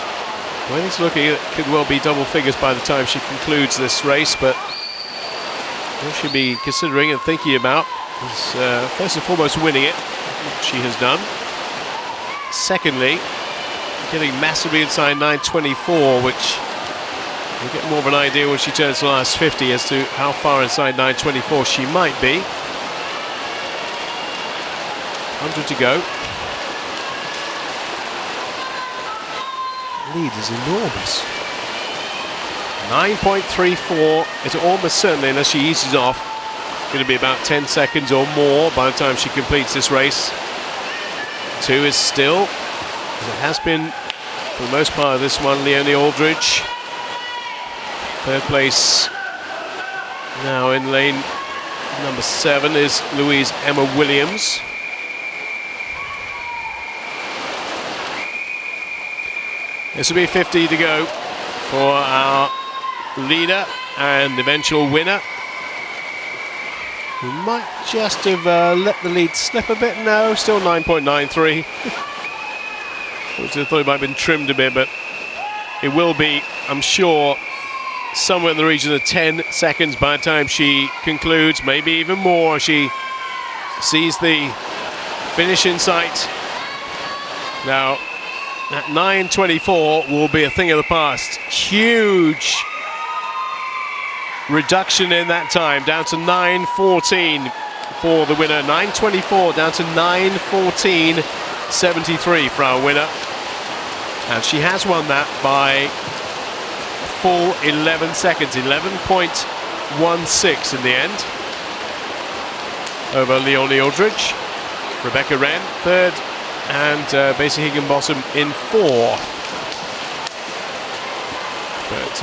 Well, it's looking, it could well be double figures by the time she concludes this race, but what she'll be considering and thinking about is first and foremost winning it, which she has done. Secondly, getting massively inside 9:24, which we'll get more of an idea when she turns the last 50 as to how far inside 9:24 she might be. 100 to go. Lead is enormous. 9.34 is almost certainly, unless she eases off, going to be about 10 seconds or more by the time she completes this race. 2 is still, as it has been for the most part of this one, Leonie Aldridge. 3rd place now in lane number 7 is Louise Emma Williams. This will be 50 to go for our leader and eventual winner, who might just have let the lead slip a bit. No, still 9.93. I thought it might have been trimmed a bit, but it will be, I'm sure, somewhere in the region of 10 seconds by the time she concludes, maybe even more. She sees the finish in sight. Now, that 9.24 will be a thing of the past. Huge reduction in that time, down to 9.14 for the winner. 9.24 down to 9.14.73 for our winner. And she has won that by full 11 seconds, 11.16 in the end, over Leonie Aldridge. Rebecca Wren, 3rd, and Basie Higinbotham in 4. But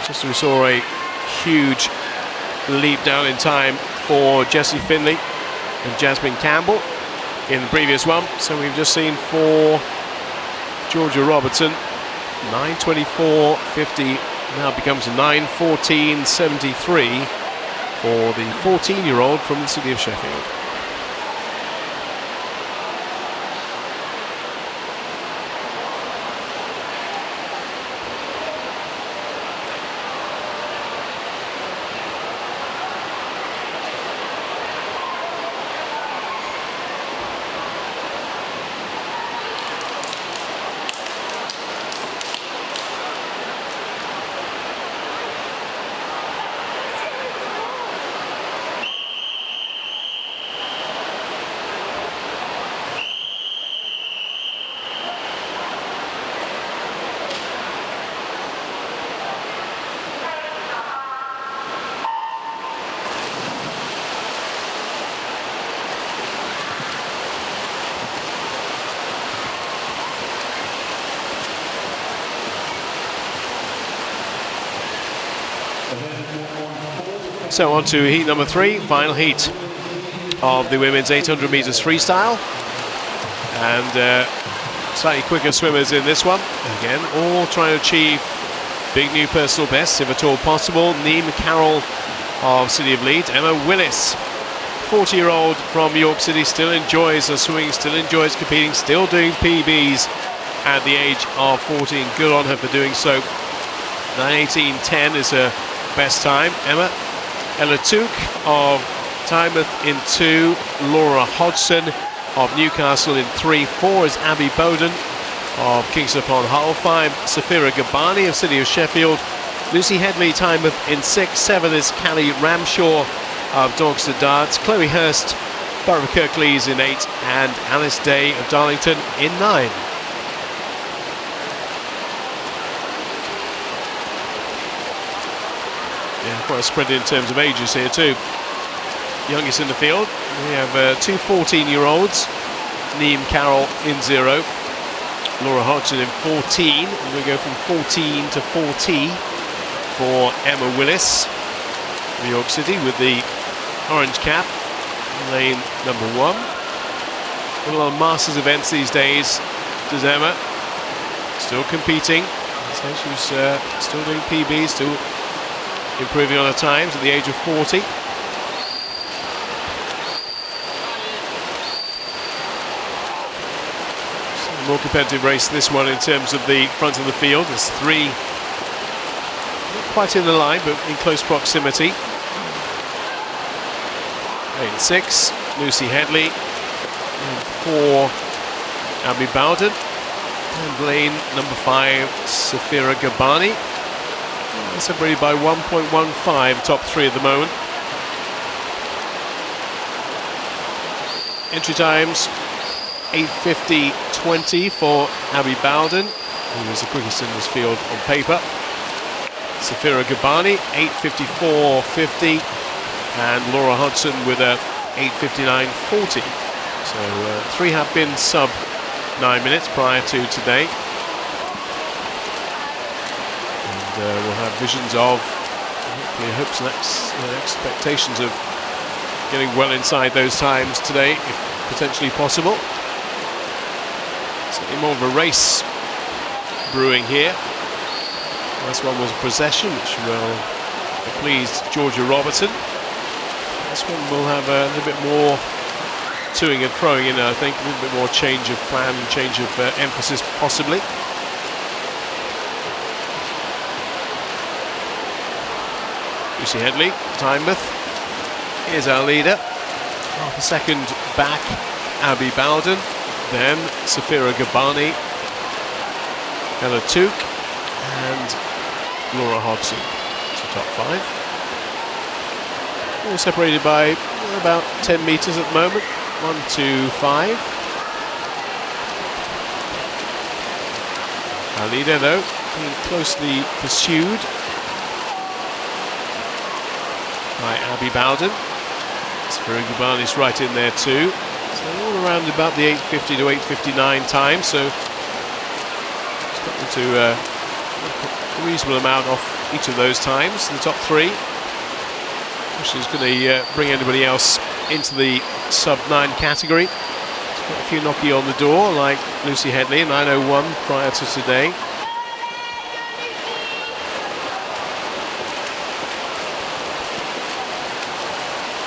just as we saw a huge leap down in time for Jessie Finley and Jasmine Campbell in the previous one, so we've just seen for Georgia Robertson, 9.24.50 now becomes 9.14.73 for the 14-year-old from the city of Sheffield. So on to heat number 3, final heat of the women's 800 metres freestyle. And slightly quicker swimmers in this one. Again, all trying to achieve big new personal bests, if at all possible. Niamh Carroll of City of Leeds. Emma Willis, 40-year-old from York City, still enjoys the swimming, still enjoys competing, still doing PBs at the age of 14. Good on her for doing so. 9:18.10 is her best time. Ella Took of Tynemouth in 2, Laura Hodgson of Newcastle in 3, 4 is Abby Bowden of Kingston upon Hull, 5 Safira Gabani of City of Sheffield, Lucy Hedley Tynemouth in 6, 7 is Callie Ramshaw of Doncaster Darts, Chloe Hurst, Borough of Kirklees in 8, and Alice Day of Darlington in 9. Yeah, quite a spread in terms of ages here too. Youngest in the field, we have 2 14-year-olds, Niamh Carroll in 0, Laura Hodgson in 14, and we go from 14 to 40 for Emma Willis, New York City, with the orange cap, lane number 1. A lot of Masters events these days, does Emma, still competing, so she's still doing PBs, still improving on her times at the age of 40. More competitive race, this one, in terms of the front of the field. There's 3 not quite in the line, but in close proximity. In 6, Lucy Hedley. In 4, Abby Bowden. And Blaine, number 5, Safira Gabani. Separated by 1.15, top 3 at the moment. Entry times 8:50.20 for Abby Bowden, who was the quickest in this field on paper. Safira Gabani 8:54.50, and Laura Hodgson with a 8:59.40. So 3 have been sub 9 minutes prior to today. And we'll have visions of, hopefully, hopes and expectations of getting well inside those times today, if potentially possible. Certainly more of a race brewing here. Last one was a procession, which will have pleased Georgia Robertson. This one will have a little bit more toing and throwing in, I think, a little bit more change of plan, change of emphasis possibly. Lucy Hedley, Tynemouth, is our leader. Half a second back, Abby Bowden, then Safira Gabani, Ella Took, and Laura Hodgson. So top 5. All separated by about 10 metres at the moment. 1, 2, 5. Our leader, though, being closely pursued by Abby Bowden. Safira Gabani's right in there too. So all around about the 8:50 to 8:59 time. So expecting to a reasonable amount off each of those times. The top 3. Which is going to bring anybody else into the sub-9 category. There's quite a few knocking on the door, like Lucy Hedley, 9:01 prior to today.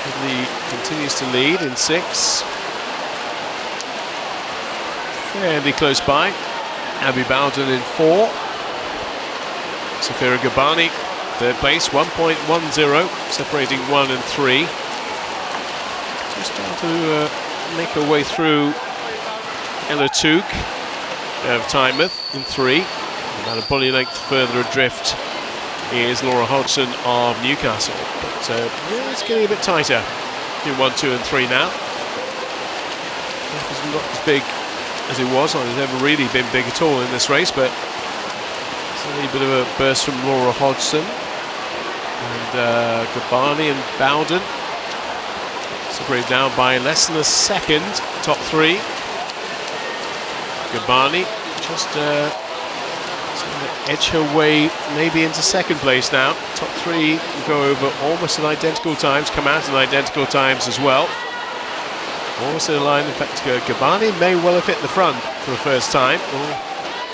Hedley continues to lead in 6. Fairly close by. Abby Bowden in 4. Safira Gabani, third place, 1.10, separating 1 and 3. Just trying to make her way through Ella Took of Tynemouth in 3. About a body length further adrift is Laura Hodgson of Newcastle. But yeah, it's getting a bit tighter in 1, 2 and 3 now. It's not as big as it was. It's never really been big at all in this race, but it's a little bit of a burst from Laura Hodgson. And Gabani and Bowden separated down by less than a second, top 3. Gabani just edge her way maybe into second place now. Top 3 will go over almost at identical times, come out at identical times as well. Almost in a line. In fact, Gabani may well have hit the front for the first time. We'll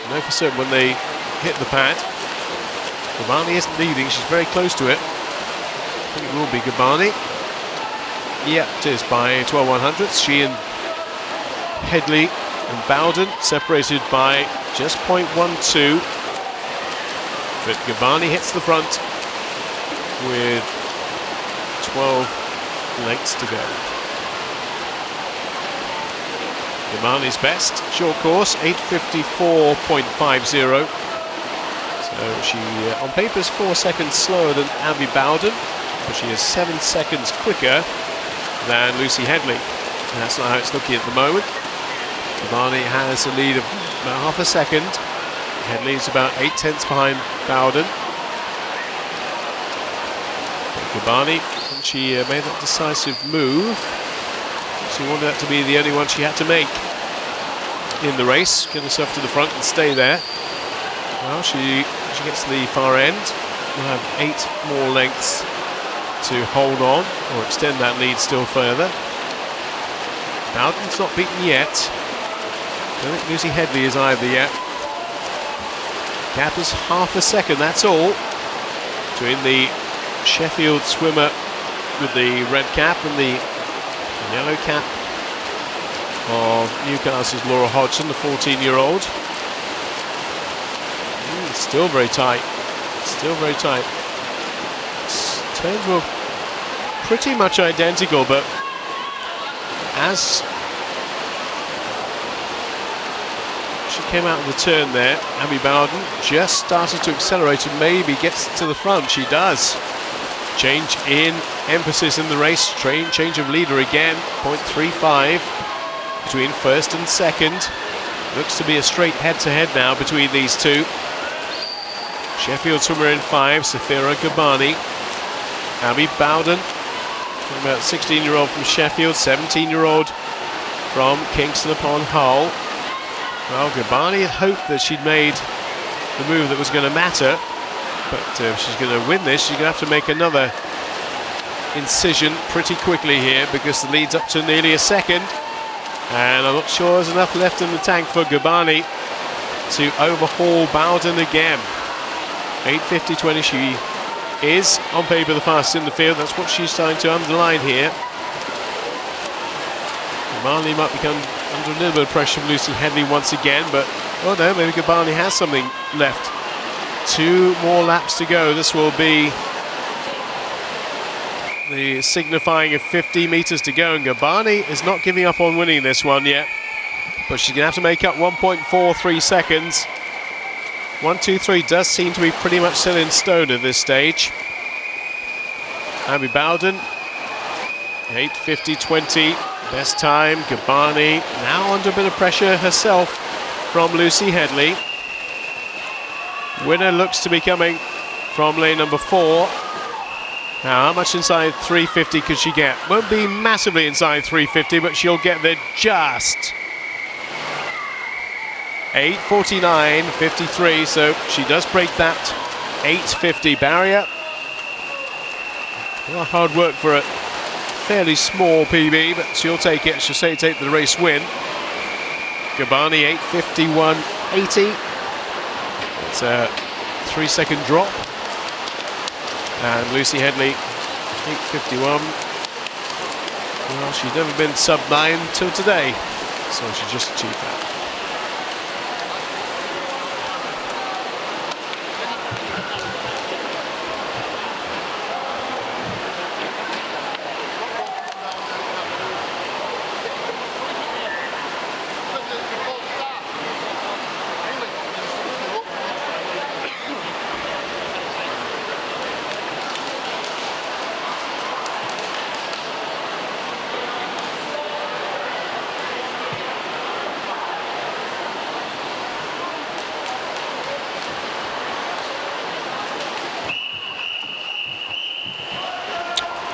know for certain when they hit the pad. Gabani isn't leading, she's very close to it. I think it will be Gabani. Yeah, it is by 12/100ths. She and Hedley and Bowden separated by just 0.12. But Gabani hits the front with 12 lengths to go. Gabani's best, short course, 8:54.50. So she, on paper, is 4 seconds slower than Abby Bowden, but she is 7 seconds quicker than Lucy Hedley. And that's not how it's looking at the moment. Gabani has a lead of about half a second. Hedley is about 8/10 behind Bowden. Gabani, when she made that decisive move, she wanted that to be the only one she had to make in the race. Get herself to the front and stay there. Well, she gets to the far end. We'll have 8 more lengths to hold on or extend that lead still further. Bowden's not beaten yet. I don't think Lucy Hedley is either yet. Gap is half a second, that's all, between the Sheffield swimmer with the red cap and the yellow cap of Newcastle's Laura Hodgson, the 14-year-old. Still very tight. Still very tight. Turns were pretty much identical, but as she came out of the turn there, Abby Bowden just started to accelerate and maybe gets to the front. She does. Change in emphasis in the race. Change of leader again. 0.35 between first and second. Looks to be a straight head-to-head now between these two. Sheffield swimmer in 5, Safira Gabani. Abby Bowden, about 16-year-old from Sheffield, 17-year-old from Kingston upon Hull. Well, Gabani had hoped that she'd made the move that was going to matter, but if she's going to win this, she's going to have to make another incision pretty quickly here, because the lead's up to nearly a second, and I'm not sure there's enough left in the tank for Gabani to overhaul Bowden again. 8:50.20, she is on paper the fastest in the field. That's what she's starting to underline here. Mollie might become under a little bit of pressure from Lucy Hedley once again, but oh no, maybe Gabani has something left. 2 more laps to go. This will be the signifying of 50 meters to go, and Gabani is not giving up on winning this one yet, but she's gonna have to make up 1.43 seconds. 1, 2, 3 does seem to be pretty much set in stone at this stage. Abby Bowden, 8:50.20, best time. Gabani now under a bit of pressure herself from Lucy Hedley. Winner looks to be coming from lane number 4. Now, how much inside 350 could she get? Won't be massively inside 350, but she'll get there just. 8:49.53, so she does break that 8:50 barrier. A lot of hard work for a fairly small PB, but she'll take it. She'll say take the race win. Gabani 8:51.80. It's a 3-second drop. And Lucy Hedley 8:51. Well, she's never been sub 9 till today, so she just achieved that.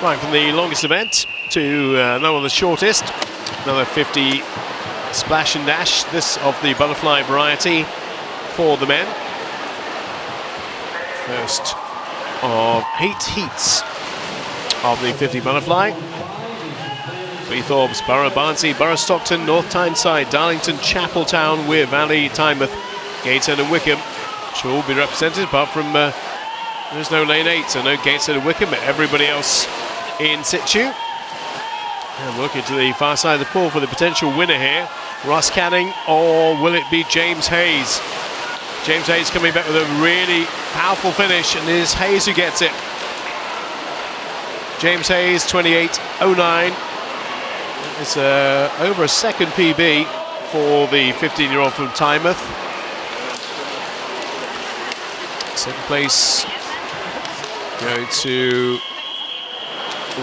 Right, from the longest event to now on the shortest, another 50 splash and dash, this of the butterfly variety for the men. First of 8 heats of the 50 butterfly. Cleethorpes, Borough Barnsley, Borough Stockton, North Tyneside, Darlington, Chapeltown, Weir Valley, Tynemouth, Gateshead and Wickham should all be represented, apart from there's no lane 8, so no Gateshead and Wickham, but everybody else in situ. And looking to the far side of the pool for the potential winner here. Ross Canning, or will it be James Hayes? James Hayes coming back with a really powerful finish, and it is Hayes who gets it. James Hayes, 28.09. It's over a second PB for the 15-year-old from Tynemouth. Second place go to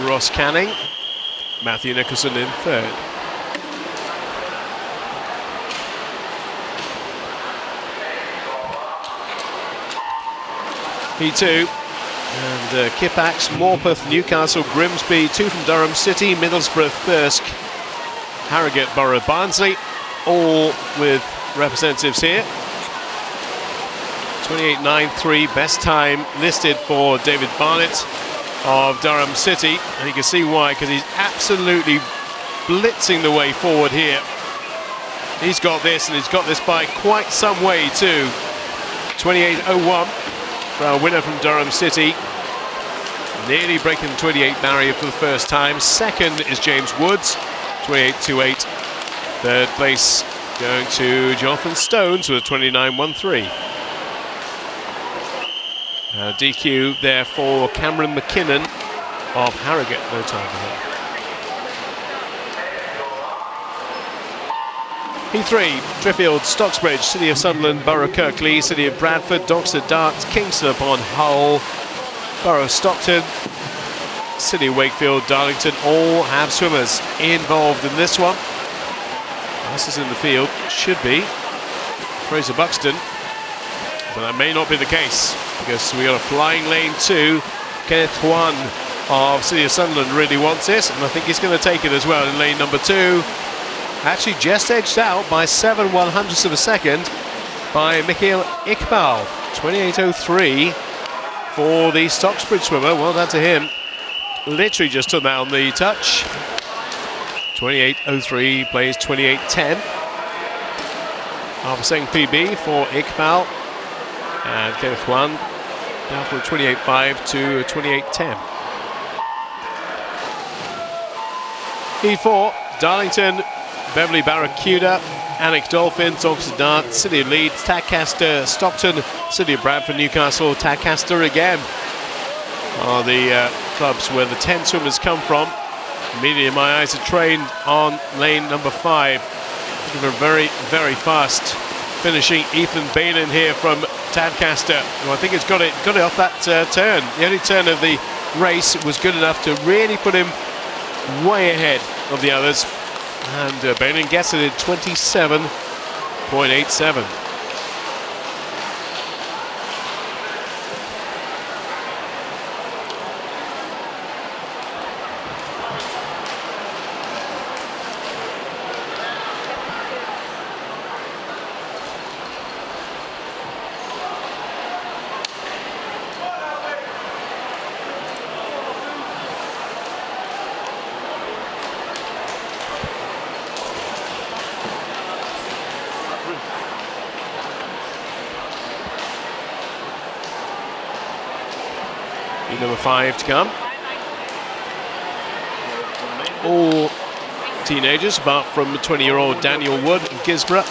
Ross Canning. Matthew Nicholson in third. P2. And Kippax, Morpeth, Newcastle, Grimsby, 2 from Durham City, Middlesbrough, Thirsk, Harrogate, Borough, Barnsley, all with representatives here. 28.93, best time listed for David Barnett of Durham City, and you can see why, because he's absolutely blitzing the way forward here. He's got this, and he's got this by quite some way too. 28.01 for our winner from Durham City, nearly breaking the 28 barrier for the first time. Second is James Woods, 28.28 Third place going to Jonathan Stones with 29.13. DQ there for Cameron McKinnon of Harrogate. No time for him. P3, Driffield, Stocksbridge, City of Sunderland, Borough Kirkley, City of Bradford, Doxter Darts, Kingston upon Hull, Borough Stockton, City of Wakefield, Darlington, all have swimmers involved in this one. This is in the field, should be Fraser Buxton, but that may not be the case because we got a flying lane 2. Kenneth Juan of City of Sunderland really wants it, and I think he's going to take it as well in lane number 2. Actually just edged out by 7/100ths of a second by Mikhail Iqbal. 28.03 for the Stocksbridge swimmer. Well done to him. Literally just took that on the touch. 28.03 plays 28.10. Half a second PB for Iqbal. And Kenneth Juan down from 28.5 to 28.10. E4, Darlington, Beverley Barracuda, Alnwick Dolphins, Oxford Dart, City of Leeds, Tadcaster, Stockton, City of Bradford, Newcastle, Tadcaster again are the clubs where the 10 swimmers come from. Immediately my eyes are trained on lane number 5. Looking for a very, very fast finishing Ethan Balin here from Tadcaster, who I think has got it off that turn. The only turn of the race was good enough to really put him way ahead of the others. And Balin gets it at 27.87. Number 5 to come. All teenagers, apart from 20-year-old Daniel Wood of Gisborough.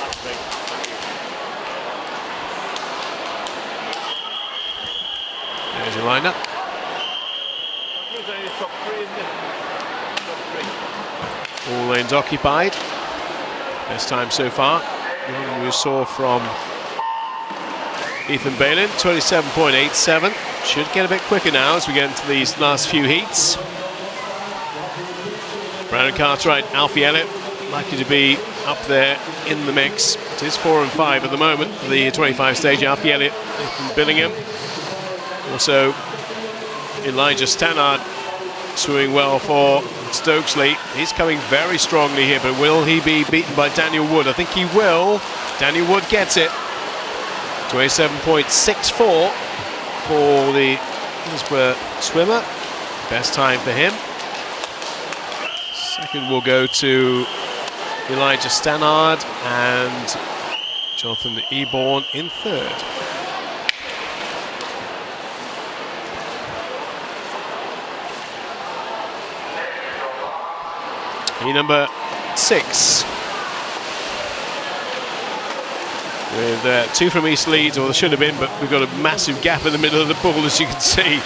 There's your lineup. All lanes occupied. Best time so far. The one we saw from Ethan Balin, 27.87. Should get a bit quicker now as we get into these last few heats. Brandon Cartwright, Alfie Elliott, likely to be up there in the mix. It is 4 and 5 at the moment for the 25 stage. Alfie Elliott from Billingham. Also, Elijah Stannard swimming well for Stokesley. He's coming very strongly here, but will he be beaten by Daniel Wood? I think he will. Daniel Wood gets it. 27.64 for the Hillsborough swimmer. Best time for him. Second will go to Elijah Stannard and Jonathan Eborn in third. Number 6. With 2 from East Leeds, or there should have been, but we've got a massive gap in the middle of the pool, as you can see.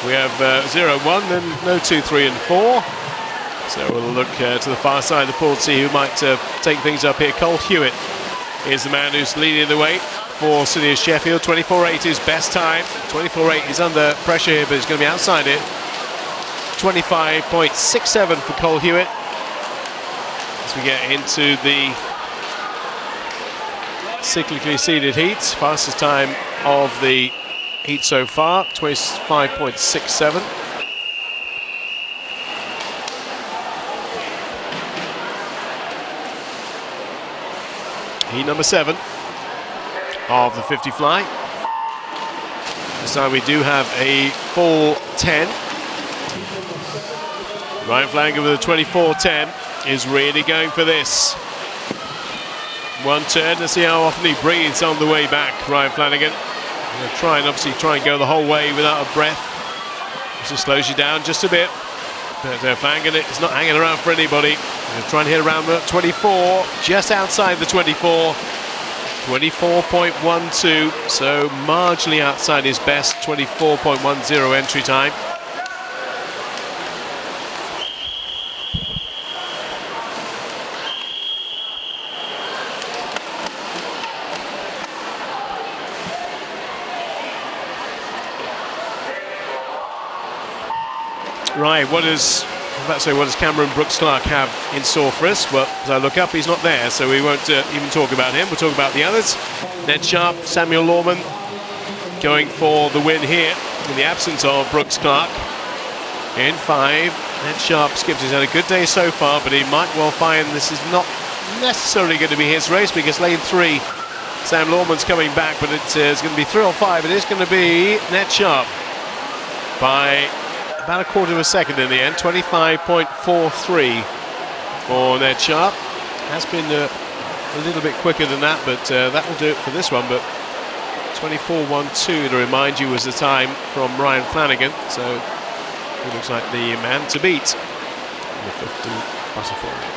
We have 0, 1, then no 2, 3 and 4. So we'll look to the far side of the pool to see who might take things up here. Cole Hewitt is the man who's leading the way for City of Sheffield. 24.8 is best time. 24.8 is under pressure here, but he's going to be outside it. 25.67 for Cole Hewitt as we get into the cyclically seeded heats. Fastest time of the heat so far, 25.67. Heat number 7 of the 50 fly. This time we do have a full 10. Ryan Flanagan with a 24.10 is really going for this. One turn, let's see how often he breathes on the way back, Ryan Flanagan. Going to try and go the whole way without a breath. Just slows you down just a bit. But Flanagan is not hanging around for anybody. Gonna try and hit around the 24, just outside the 24. 24.12, so marginally outside his best 24.10 entry time. Right, what does Cameron Brooks-Clarke have in store for us? Well, as I look up, he's not there, so we won't even talk about him. We'll talk about the others. Ned Sharp, Samuel Lawman going for the win here in the absence of Brooks-Clarke. In 5, Ned Sharp skipped. He's had a good day so far, but he might well find this is not necessarily going to be his race, because lane 3, Sam Lawman's coming back, but it's going to be 3 or 5. It is going to be Ned Sharp by about a quarter of a second in the end. 25.43 for Ned Sharp. Has been a little bit quicker than that, but that will do it for this one. But 24.12, to remind you, was the time from Ryan Flanagan, so he looks like the man to beat in the 50 butterfly.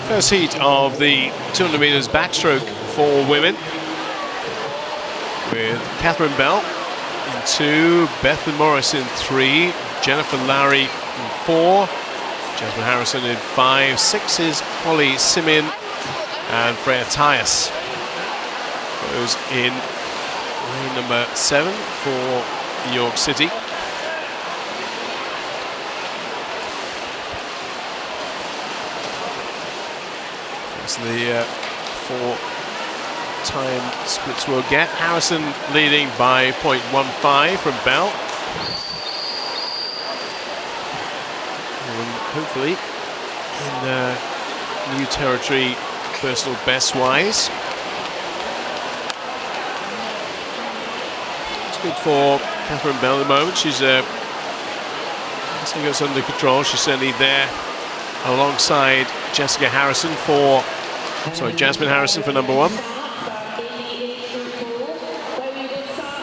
First heat of the 200 metres backstroke for women, with Catherine Bell in 2, Bethany Morris in 3, Jennifer Lowry in 4, Jasmine Harrison in 5, 6 is Holly Simeon, and Freya Tyas goes in lane number 7 for York City. The 4 time splits we'll get. Harrison leading by 0.15 from Bell. And hopefully in new territory, personal best wise. It's good for Catherine Bell at the moment. She's got under control. She's certainly there alongside Jasmine Harrison for number 1.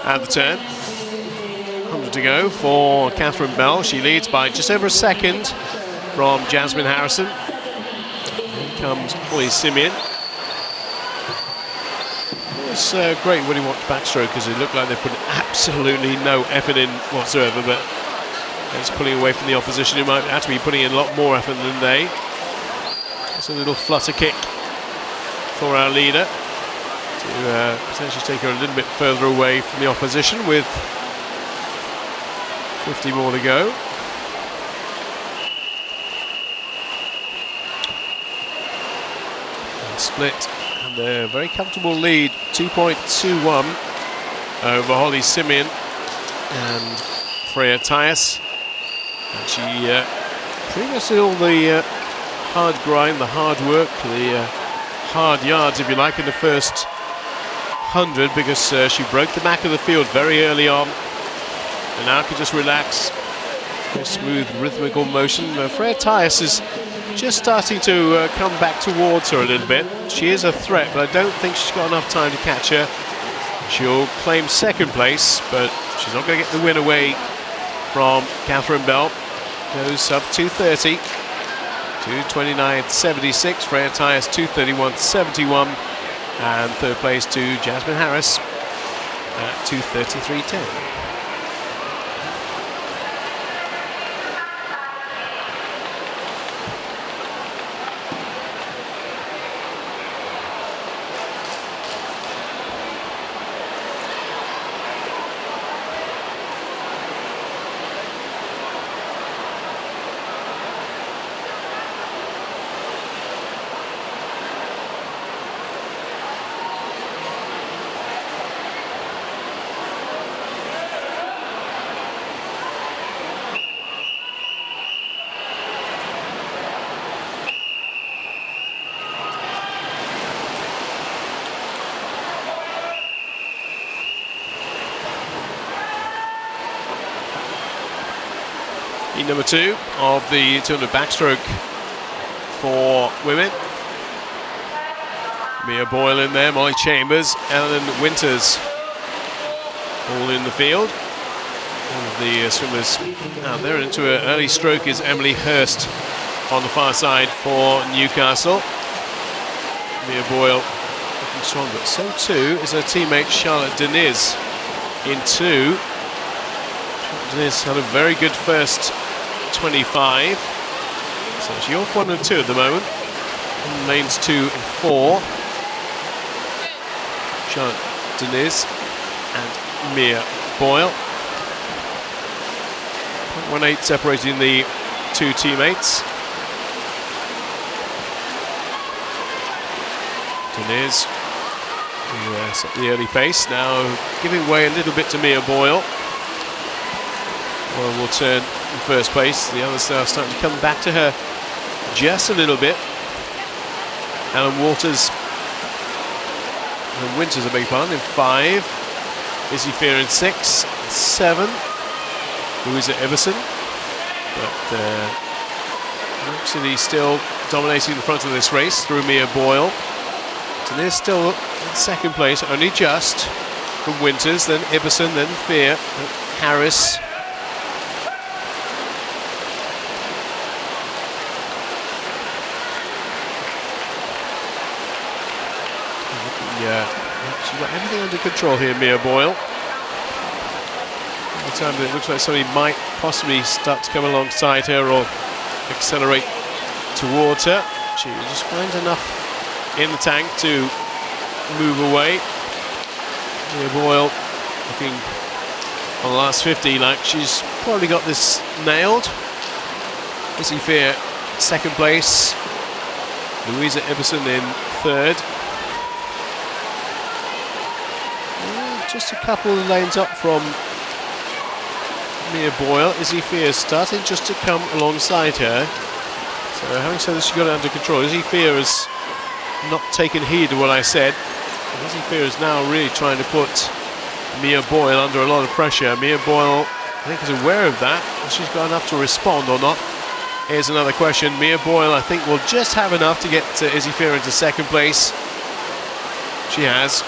At the turn, 100 to go for Catherine Bell. She leads by just over a second from Jasmine Harrison. Here comes Holly Simeon. It's great when you watch backstroke, because it looked like they put absolutely no effort in whatsoever, but it's pulling away from the opposition, who might actually be putting in a lot more effort than they. It's a little flutter kick for our leader to potentially take her a little bit further away from the opposition, with 50 more to go. And split, and a very comfortable lead, 2.21 over Holly Simeon and Freya Tyas. And she pretty much did all the hard grind, the hard work, the hard yards, if you like, in the first 100, because she broke the back of the field very early on, and now can just relax. Very smooth, rhythmical motion. Freya Tyas is just starting to come back towards her a little bit. She is a threat, but I don't think she's got enough time to catch her. She'll claim second place, but she's not going to get the win away from Catherine Bell. Goes sub 2:30. 2:29.76, Freya Tyas 2:31.71, and third place to Jasmine Harris at 2:33.10. in number 2 of the 200 backstroke for women. Mia Boyle in there, Mollie Chambers, Ellen Winters all in the field. All of the swimmers out there. Into an early stroke is Emily Hurst on the far side for Newcastle. Mia Boyle looking strong, but so too is her teammate Charlotte Deniz in 2. Deniz had a very good first 25. So she's off 1 and 2 at the moment. In lanes 2 and 4. Charlotte Deniz and Mia Boyle. 0.18 separating the 2 teammates. Deniz, who set the early pace, now giving way a little bit to Mia Boyle. Boyle will turn in first place. The others are starting to come back to her just a little bit. Alan Walters and Winters, a big pardon, in 5. Izzy Fear in 6, 7. Louisa Iverson. But York City still dominating the front of this race through Mia Boyle. So they're still in second place, only just from Winters, then Iverson, then Fear, then Harris. Yeah, she's got everything under control here, Mia Boyle. Every time it looks like somebody might possibly start to come alongside her or accelerate towards her, she just finds enough in the tank to move away. Mia Boyle looking on the last 50 like she's probably got this nailed. Izzy Fear, second place. Louisa Iverson in 3rd. Just a couple of lanes up from Mia Boyle. Izzy Fear starting just to come alongside her. So having said this, she got it under control. Izzy Fear has not taken heed of what I said. Izzy Fear is now really trying to put Mia Boyle under a lot of pressure. Mia Boyle, I think, is aware of that. She's got enough to respond or not. Here's another question. Mia Boyle, I think, will just have enough to get Izzy Fear into second place. She has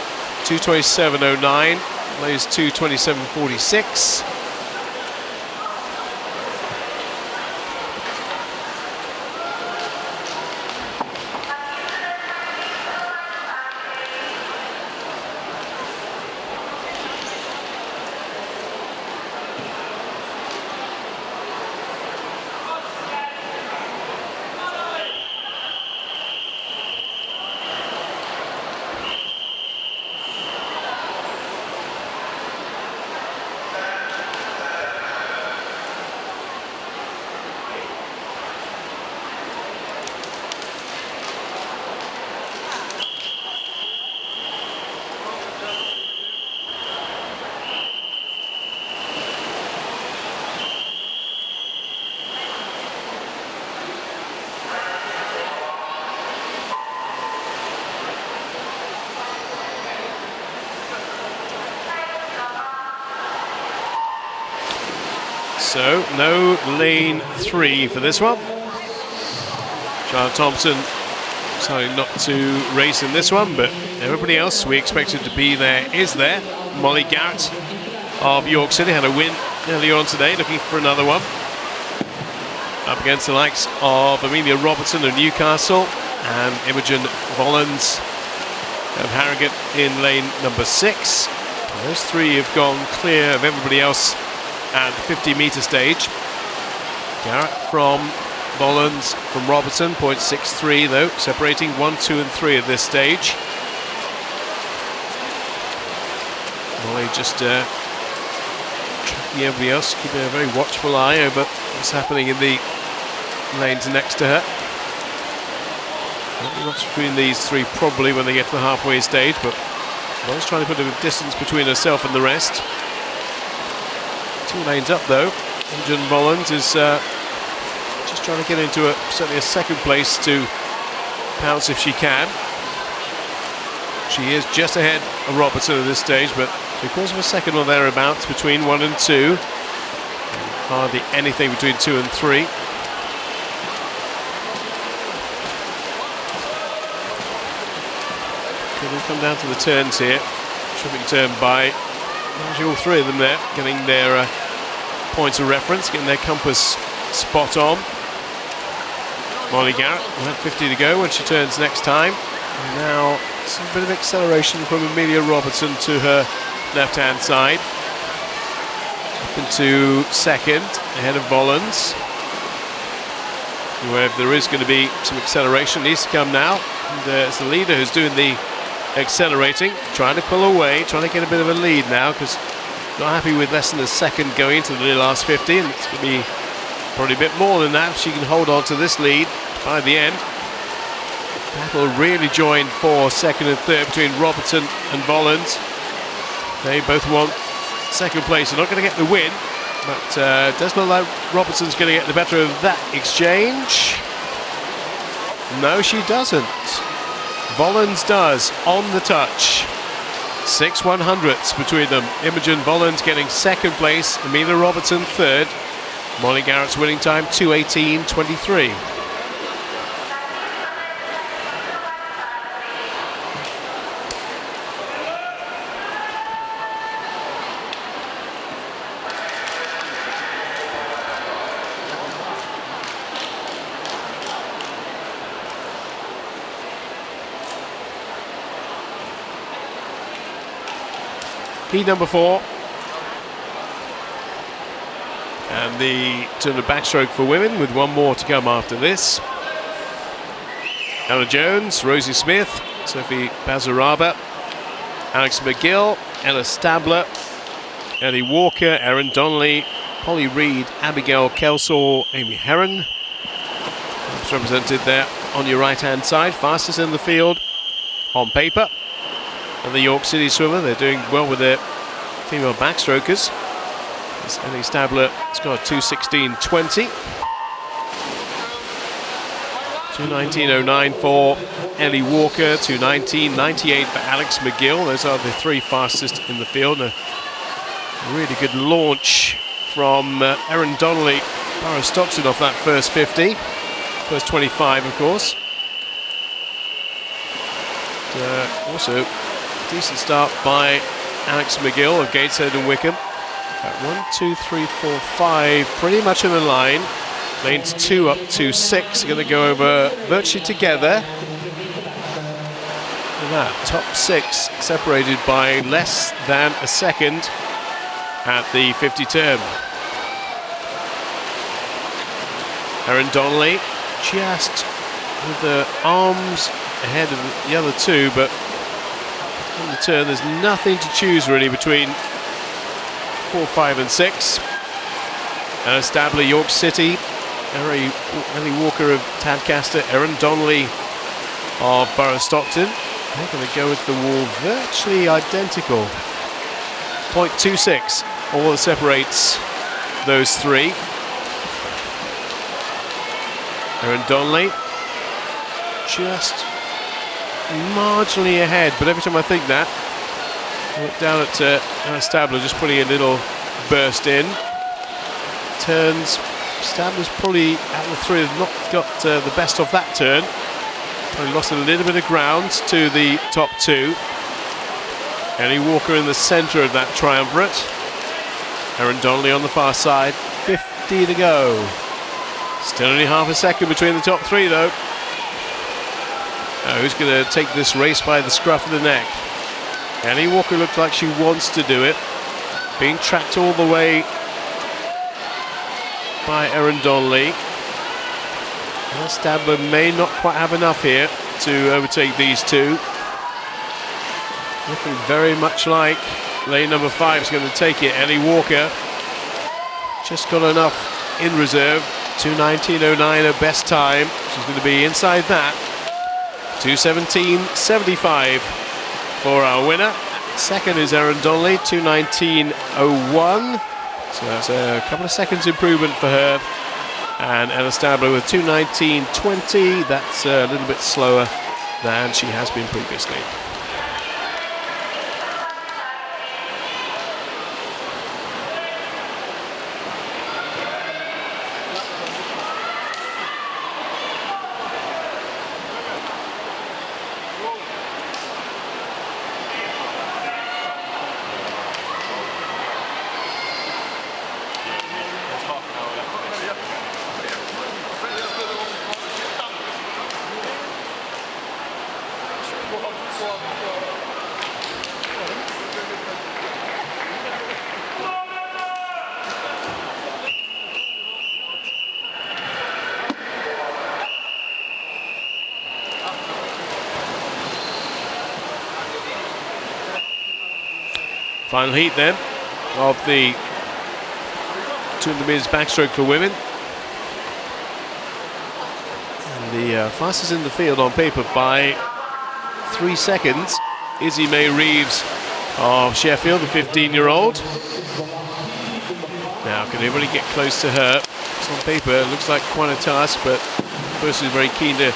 2:27.09, lays 2:27.46. So, no lane 3 for this one. Charlotte Thompson decided not to race in this one, but everybody else we expected to be there is there. Mollie Garratt of York City had a win earlier on today, looking for another one. Up against the likes of Amelia Robertson of Newcastle and Imogen Volans of Harrogate in lane number 6. And those 3 have gone clear of everybody else at the 50-metre stage. Garratt from Volans, from Robertson, 0.63 though, separating 1, 2 and 3 at this stage. Mollie just tracking everybody else, keeping a very watchful eye over what's happening in the lanes next to her. Not much between these 3 probably when they get to the halfway stage, but Mollie's trying to put a distance between herself and the rest. 2 lanes up though. Imogen Volans is just trying to get into certainly a second place to pounce if she can. She is just ahead of Robertson at this stage, but because of a second or thereabouts between 1 and 2. hardly anything between 2 and 3. Can we come down to the turns here? Terrific turn by all three of them there, getting their points of reference, getting their compass spot on. Mollie Garratt will have 50 to go when she turns next time. And now some bit of acceleration from Amelia Robertson to her left-hand side. Up into second, ahead of Volans. Where there is going to be some acceleration, needs to come now. And it's the leader who's doing the accelerating, trying to pull away, trying to get a bit of a lead now, because not happy with less than a second going into the last 50, and it's going to be probably a bit more than that if she can hold on to this lead by the end. Battle really joined for second and third between Robertson and Volans. They both want second place. They're not going to get the win, but it does look like Robertson's going to get the better of that exchange. No, she doesn't. Volans does, on the touch. 6 100ths between them. Imogen Volans getting second place, Amelia Robertson third. Mollie Garratt's winning time 2:18.23. Heat number 4. And the turn of backstroke for women, with one more to come after this. Ella Jones, Rosie Smith, Sophie Bazaraba, Alex McGill, Ella Stabler, Ellie Walker, Erin Donnelly, Polly Reed, Abigail Kelsall, Amy Heron. It's represented there on your right-hand side, fastest in the field on paper. And the York City swimmer, they're doing well with their female backstrokers. This Ellie Stabler has got a 2:16.20. 2:19.09 for Ellie Walker, 2:19.98 for Alex McGill. Those are the three fastest in the field. A really good launch from Erin Donnelly, Barrow Stockton off that first 50. First 25, of course. Also, decent start by Alex McGill of Gateshead and Wickham. 1, 2, 3, 4, 5, pretty much in the line. Lanes 2 up to 6 are going to go over virtually together. Look at that, top 6 separated by less than a second at the 50 turn. Erin Donnelly just with the arms ahead of the other two, but on the turn there's nothing to choose really between 4, 5 and 6. Ella Stabler, York City, Ellie Walker of Tadcaster, Erin Donnelly of Barrow Stockton. They're going to go with the wall virtually identical. 0.26, all that separates those three. Erin Donnelly just marginally ahead, but every time I think that, I look down at Ella Stabler just putting a little burst in. Turns, Stabler's probably out of the three has not got the best of that turn. Probably lost a little bit of ground to the top two. Ellie Walker in the centre of that triumvirate. Erin Donnelly on the far side, 50 to go. Still only half a second between the top three though. Now, who's going to take this race by the scruff of the neck? Ellie Walker looks like she wants to do it. Being tracked all the way by Erin Donnelly. Ella Stabler may not quite have enough here to overtake these two. Looking very much like lane number 5 is going to take it. Ellie Walker just got enough in reserve. 2:19.09 her best time. She's going to be inside that. 2:17.75 for our winner. Second is Erin Donnelly, 2:19.01. So that's a couple of seconds improvement for her. And Ella Stabler with 2:19.20. That's a little bit slower than she has been previously. Final heat then of the 200 metres backstroke for women. And the fastest in the field on paper by 3 seconds. Izzy May Reeves of Sheffield, the 15-year-old. Now, can anybody get close to her? It's on paper, it looks like quite a task, but the person who's very keen to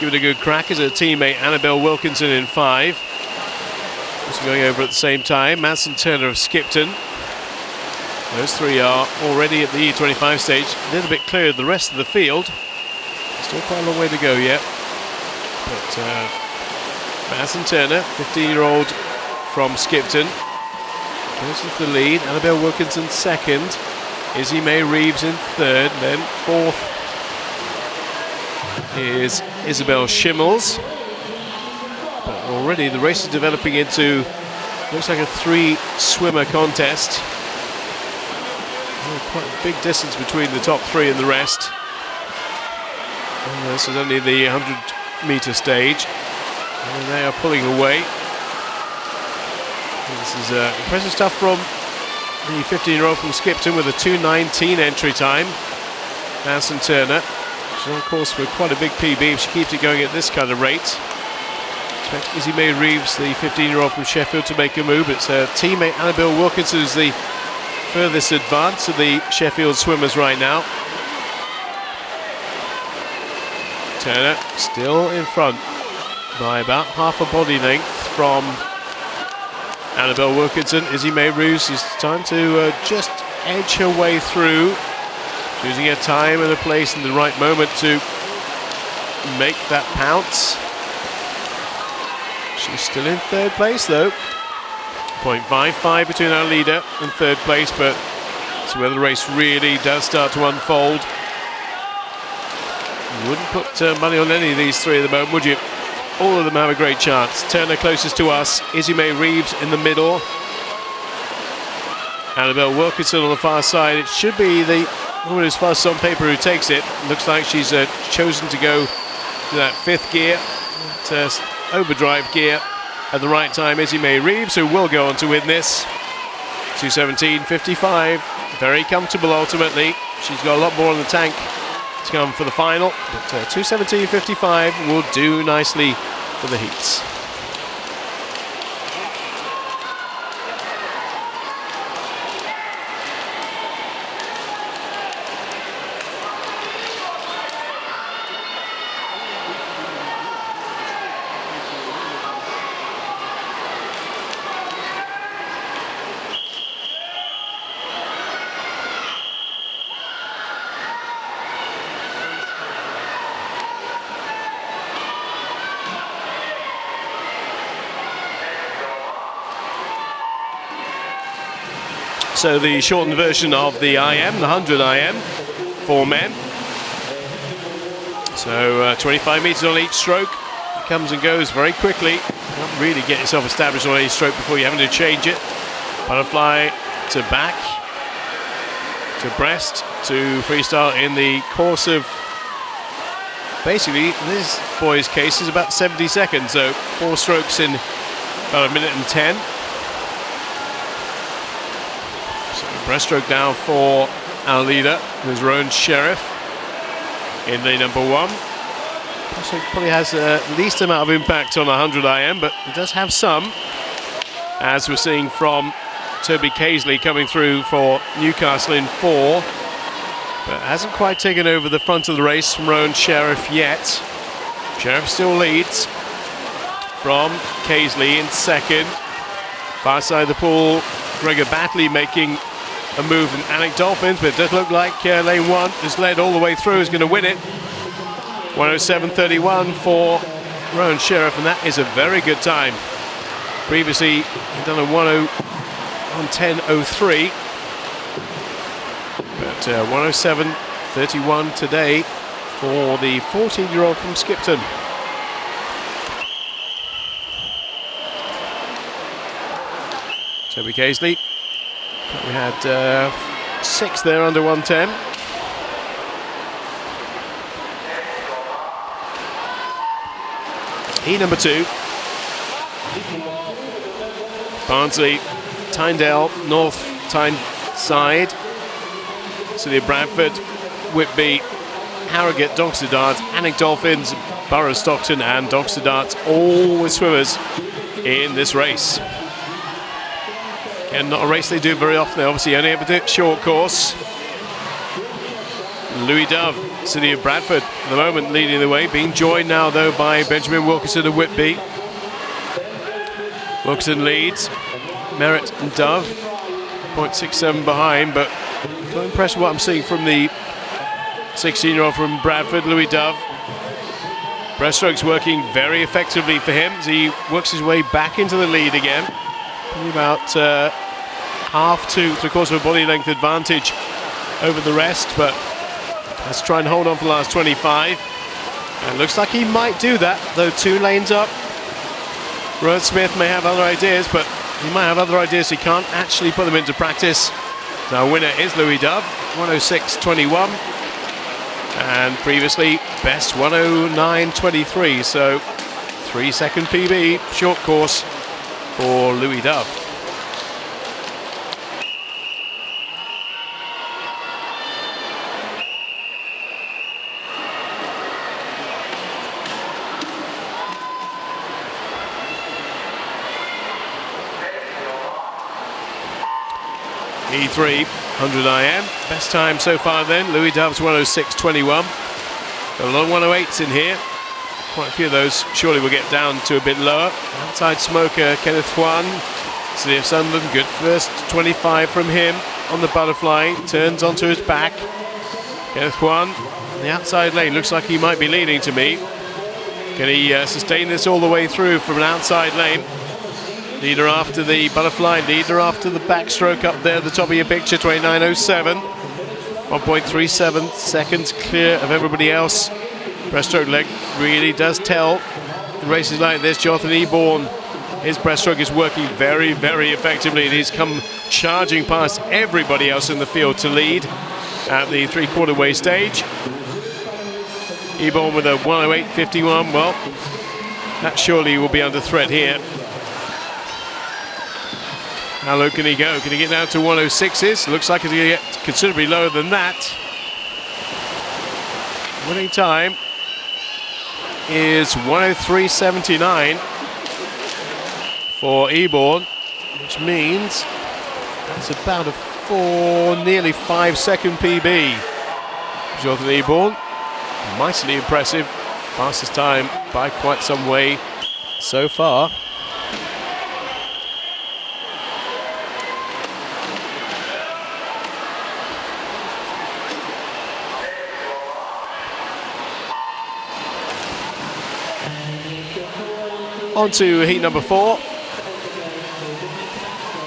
give it a good crack is her teammate Annabelle Wilkinson in 5. Also going over at the same time, Madsen Turner of Skipton. Those three are already at the E25 stage, a little bit clear of the rest of the field. Still quite a long way to go yet. But Madsen Turner, 15-year-old from Skipton, goes into the lead. Annabelle Wilkinson second. Izzy May Reeves in third. Then fourth is Isabel Schimmels. But already the race is developing into, looks like a 3-swimmer contest. Quite a big distance between the top 3 and the rest. And this is only the 100-metre stage. And they are pulling away. This is impressive stuff from the 15-year-old from Skipton with a 2:19 entry time. Madsen Turner. She's on course for quite a big PB if she keeps it going at this kind of rate. Expect Izzy May Reeves, the 15-year-old from Sheffield, to make a move. It's her teammate Annabelle Wilkinson who's the furthest advance of the Sheffield swimmers right now. Turner still in front by about half a body length from Annabelle Wilkinson. Izzy May Reeves is time to just edge her way through, choosing a time and a place in the right moment to make that pounce. She's still in third place though. 0.55 between our leader and third place, but it's where the race really does start to unfold. You wouldn't put money on any of these three at the moment, would you? All of them have a great chance. Turner closest to us, Izzy May Reeves in the middle. Annabelle Wilkinson on the far side. It should be the woman who's fastest on paper who takes it. Looks like she's chosen to go to that 5th gear, overdrive gear at the right time. Izzy May Reeves, who will go on to win this. 2:17.55, very comfortable ultimately. She's got a lot more in the tank to come for the final, but 2:17.55 will do nicely for the heats. So the shortened version of the IM, the 100 IM for men. So 25 metres on each stroke. It comes and goes very quickly. You can't really get yourself established on any stroke before you're having to change it. Butterfly to back, to breast, to freestyle in the course of, basically, this boy's case is about 70 seconds. So 4 strokes in about 1 minute and 10. Breaststroke now for our leader, who's Rowan Sheriff in the number 1. Probably has the least amount of impact on 100 IM, but it does have some, as we're seeing from Toby Casely coming through for Newcastle in 4, but hasn't quite taken over the front of the race from Rowan Sheriff yet. Sheriff still leads from Casely in 2nd. Far side of the pool, Gregor Batley making a move in Alec Dolphins, but it does look like lane 1 is led all the way through, is going to win it. 1:07.31 for Rowan Sheriff, and that is a very good time. Previously, he'd done a 1:10.03, but 1:07.31 today for the 14-year-old from Skipton. Toby Casely. We had 6 there under 1:10. Heat number 2. Barnsley Tyndale, North Tyneside, City of Bradford, Whitby, Harrogate, Doncaster Darts, Alnwick Dolphins, Borough Stockton and Doncaster Darts, all with swimmers in this race. Again, not a race they do very often. They obviously only ever do it short course. Louis Dove, City of Bradford, at the moment leading the way, being joined now though by Benjamin Wilkinson of Whitby. Wilkinson leads, Merritt and Dove, 0.67 behind, but quite impressed with what I'm seeing from the 16-year-old from Bradford, Louis Dove. Breaststroke's working very effectively for him as he works his way back into the lead again. Probably about half to 3/4 of a body length advantage over the rest, but let's try and hold on for the last 25. And looks like he might do that, though 2 lanes up. Rowan Smith may have other ideas, but he might have other ideas. He can't actually put them into practice. Now winner is Louis Dove, 106.21. And previously, best 109.23. So 3-second PB, short course for Louis Dove. E3, 100 IM. Best time so far then, Louis Dove's 106.21. Got a lot of 108s in here. Quite a few of those surely will get down to a bit lower. Outside smoker, Kenneth Juan, City of Sunderland, good first 25 from him on the butterfly. Turns onto his back. Kenneth Juan, the outside lane, looks like he might be leading to me. Can he sustain this all the way through from an outside lane? Leader after the butterfly, leader after the backstroke up there at the top of your picture, 29.07. 1.37 seconds clear of everybody else. Breaststroke leg really does tell in races like this. Jonathan Eborn, his breaststroke is working very, very effectively, and he's come charging past everybody else in the field to lead at the 3/4 way stage. Eborn with a 108.51. Well, that surely will be under threat here. How low can he go? Can he get down to 106s? Looks like he's going to get considerably lower than that. Winning time is 103.79 for Eborn, which means that's about a nearly 5-second PB. Jonathan Eborn, mightily impressive. Fastest time by quite some way so far. On to heat number 4.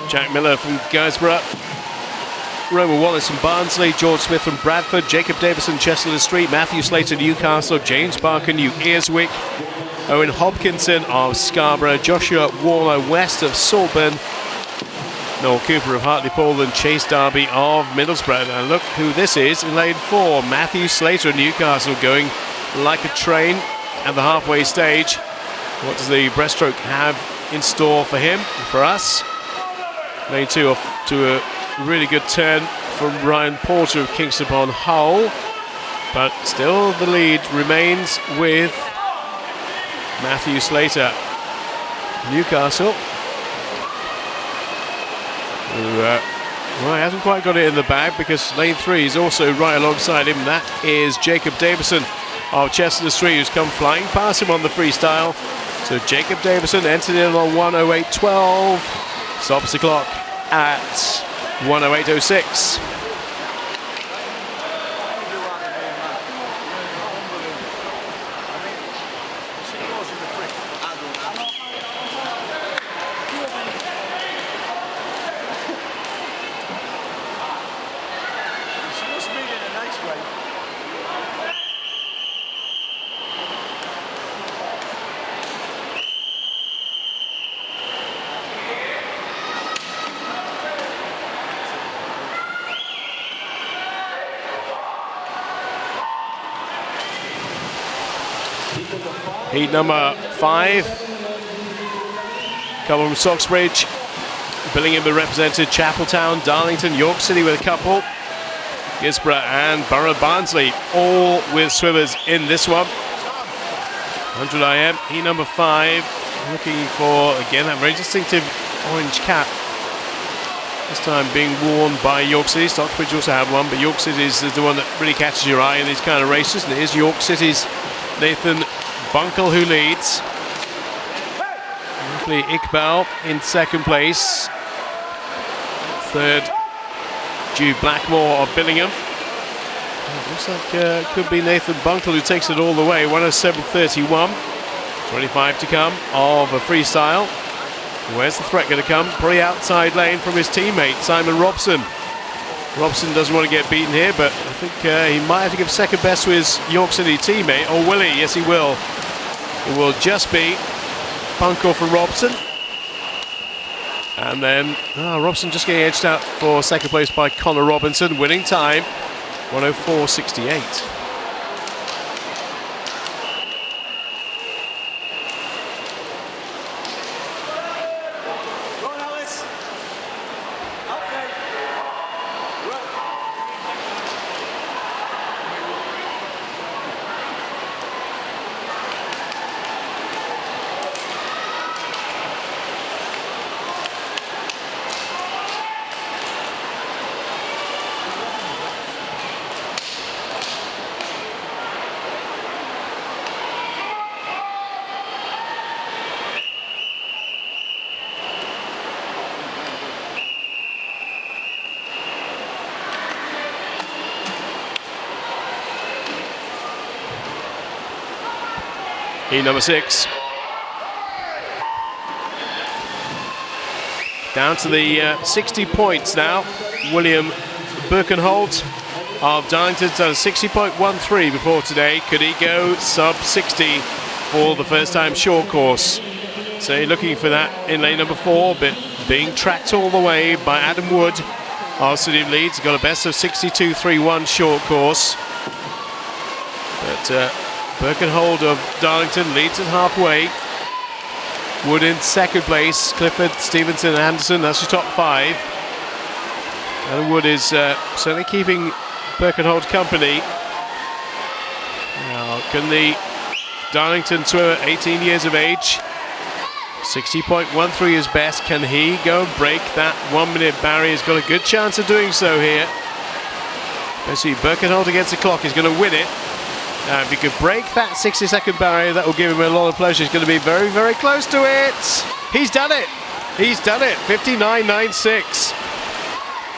Jack Miller from Guysborough, Roman Wallace from Barnsley, George Smith from Bradford, Jacob Davison, Chester Street, Matthew Slater, Newcastle, James Barker, New Earswick, Owen Hopkinson of Scarborough, Joshua Waller west of Saltburn, Noel Cooper of Hartlepool, and Chase Darby of Middlesbrough. And look who this is in lane 4, Matthew Slater of Newcastle, going like a train at the halfway stage. What does the breaststroke have in store for him, for us? Lane 2 off to a really good turn from Ryan Porter of Kingston upon Hull, but still the lead remains with Matthew Slater. Newcastle, who well, he hasn't quite got it in the bag, because lane 3 is also right alongside him. That is Jacob Davison of Chester Street, who's come flying past him on the freestyle. So Jacob Davison entered in on 108.12, stops the clock at 108.06. Heat number 5. Come from Soxbridge. Billingham represented, Chapeltown, Darlington, York City with a couple, Gisborough and Borough Barnsley, all with swimmers in this one. 100 IM, heat number 5, looking for, again, that very distinctive orange cap. This time being worn by York City. Stockbridge also have one, but York City is the one that really catches your eye in these kind of races, and it is York City's Nathan Bunkle who leads. Iqbal in second place. Third, Jude Blackmore of Billingham. It looks like could be Nathan Bunkle who takes it all the way. 107.31. 25 to come of a freestyle. Where's the threat going to come? Probably outside lane from his teammate Simon Robson. Robson doesn't want to get beaten here, but I think he might have to give second best to his York City teammate. Or will he? Yes, he will. It will just be Bunkle from Robson. And then Robson just getting edged out for second place by Connor Robinson, winning time 104.68. Number 6. Down to the 60 points now. William Birkenholt of Darlington's done a 60.13 before today. Could he go sub 60 for the first time short course? So looking for that in lane number 4, but being tracked all the way by Adam Wood of City of Leeds. Got a best of 62.31 short course. But Birkenholt of Darlington leads at halfway. Wood in second place. Clifford, Stevenson and Anderson, that's your top 5. And Wood is certainly keeping Birkenholt company. Now, can the Darlington swimmer, 18 years of age, 60.13 is best. Can he go and break that 1 minute barrier? He's got a good chance of doing so here. Let's see, Birkenholt against the clock. He's going to win it. Now, if he could break that 60-second barrier, that will give him a lot of pleasure. He's going to be very, very close to it. He's done it. He's done it. 59.96.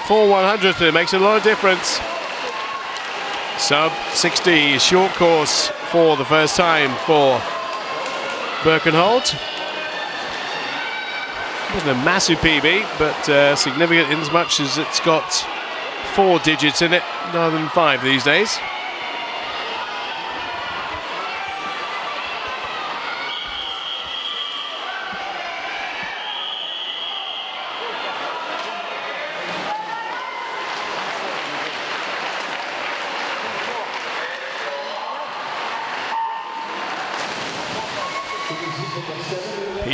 4/100th. It makes a lot of difference. Sub 60 short course for the first time for Birkenholt. It wasn't a massive PB, but significant in as much as it's got 4 digits in it, rather than 5 these days.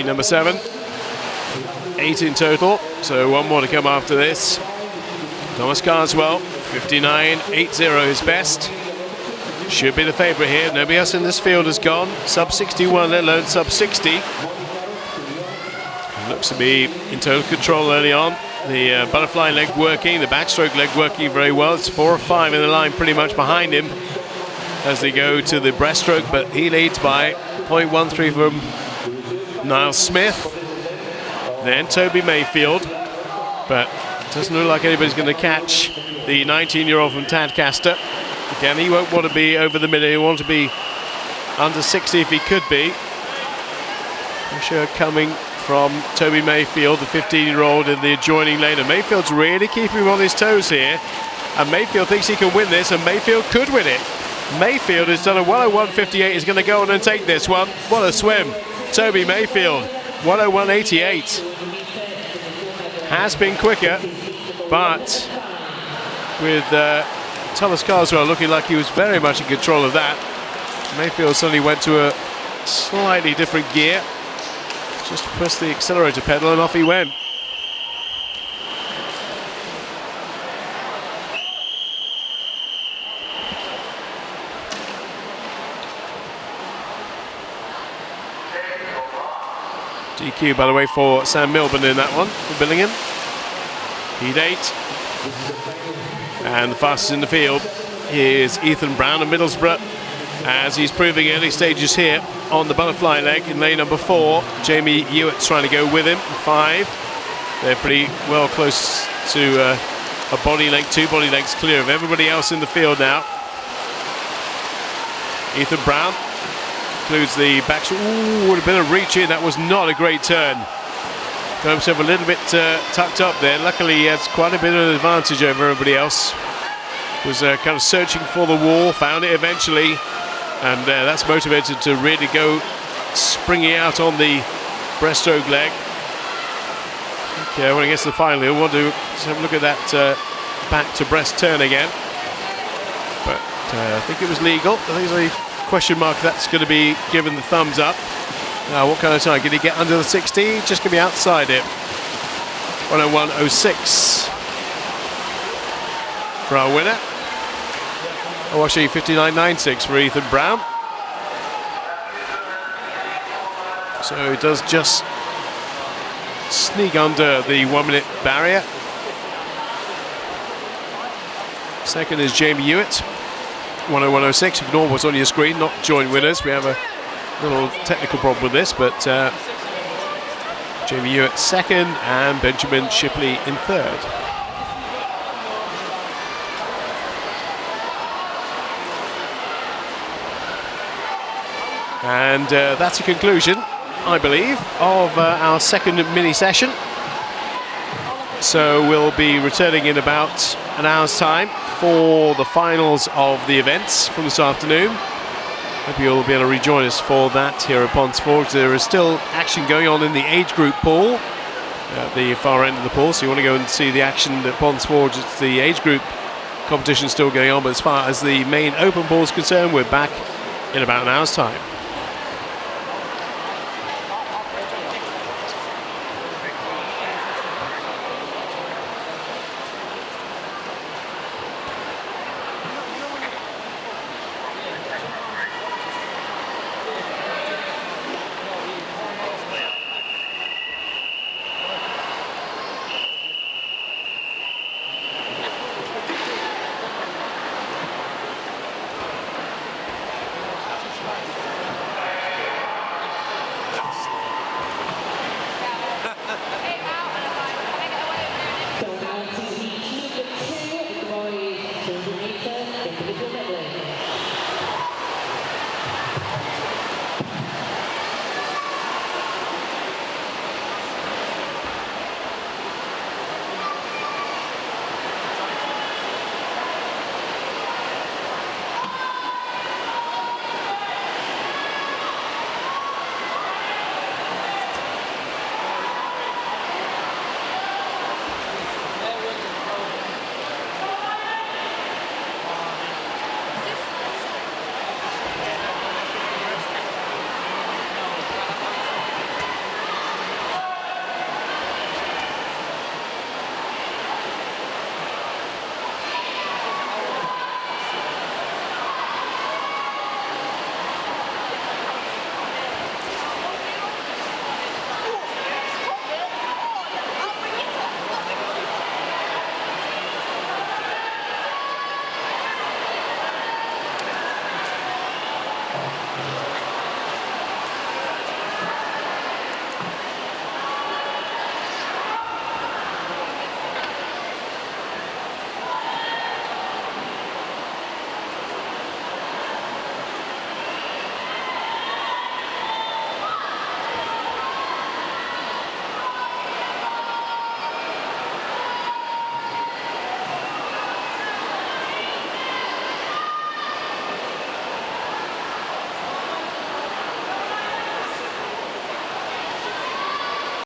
Number 7, 8 in total, so 1 more to come after this. Thomas Carswell, 59.80 his best. Should be the favourite here. Nobody else in this field has gone sub 61, let alone sub 60. He looks to be in total control early on. The butterfly leg working, the backstroke leg working very well. It's 4 or 5 in the line pretty much behind him as they go to the breaststroke, but he leads by 0.13 from Niall Smith, then Toby Mayfield, but it doesn't look like anybody's going to catch the 19-year-old from Tadcaster. Again, he won't want to be over the minute, he'll want to be under 60 if he could be. Pressure coming from Toby Mayfield, the 15-year-old in the adjoining lane, and Mayfield's really keeping him on his toes here, and Mayfield thinks he can win this, and Mayfield could win it. Mayfield has done a 101.58, he's going to go on and take this one. What a swim. Toby Mayfield, 101.88. Has been quicker, but with Thomas Carswell looking like he was very much in control of that. Mayfield suddenly went to a slightly different gear. Just pressed the accelerator pedal and off he went. DQ, by the way, for Sam Milburn in that one, for Billingham. Heat 8. And the fastest in the field is Ethan Brown of Middlesbrough, as he's proving early stages here on the butterfly leg in lane number 4. Jamie Hewitt's trying to go with him, 5. They're pretty well close to a body length, 2 body lengths clear of everybody else in the field now. Ethan Brown includes the back. Ooh, would have been a reach in. That was not a great turn. Got himself a little bit tucked up there. Luckily, he has quite a bit of an advantage over everybody else. Was kind of searching for the wall, found it eventually, and that's motivated to really go springy out on the breaststroke leg. Okay, when it gets to the final, we'll want to have a look at that back to breast turn again. But I think it was legal. I think there's a question mark that's going to be given the thumbs up. Now, what kind of time? Did he get under the 60? Just going to be outside it. 101.06 for our winner. Oh, actually 59.96 for Ethan Brown. So he does just sneak under the 1 minute barrier. Second is Jamie Hewitt, 101.06. Ignore what's on your screen, not joint winners. We have a little technical problem with this, but Jamie Hewitt second and Benjamin Shipley in third. And that's a conclusion, I believe, of our second mini session. So we'll be returning in about an hour's time for the finals of the events from this afternoon. Hope you'll be able to rejoin us for that here at Ponds Forge. There is still action going on in the age group pool at the far end of the pool, so you want to go and see the action at Ponds Forge. It's the age group competition still going on, but as far as the main open pool is concerned, we're back in about an hour's time.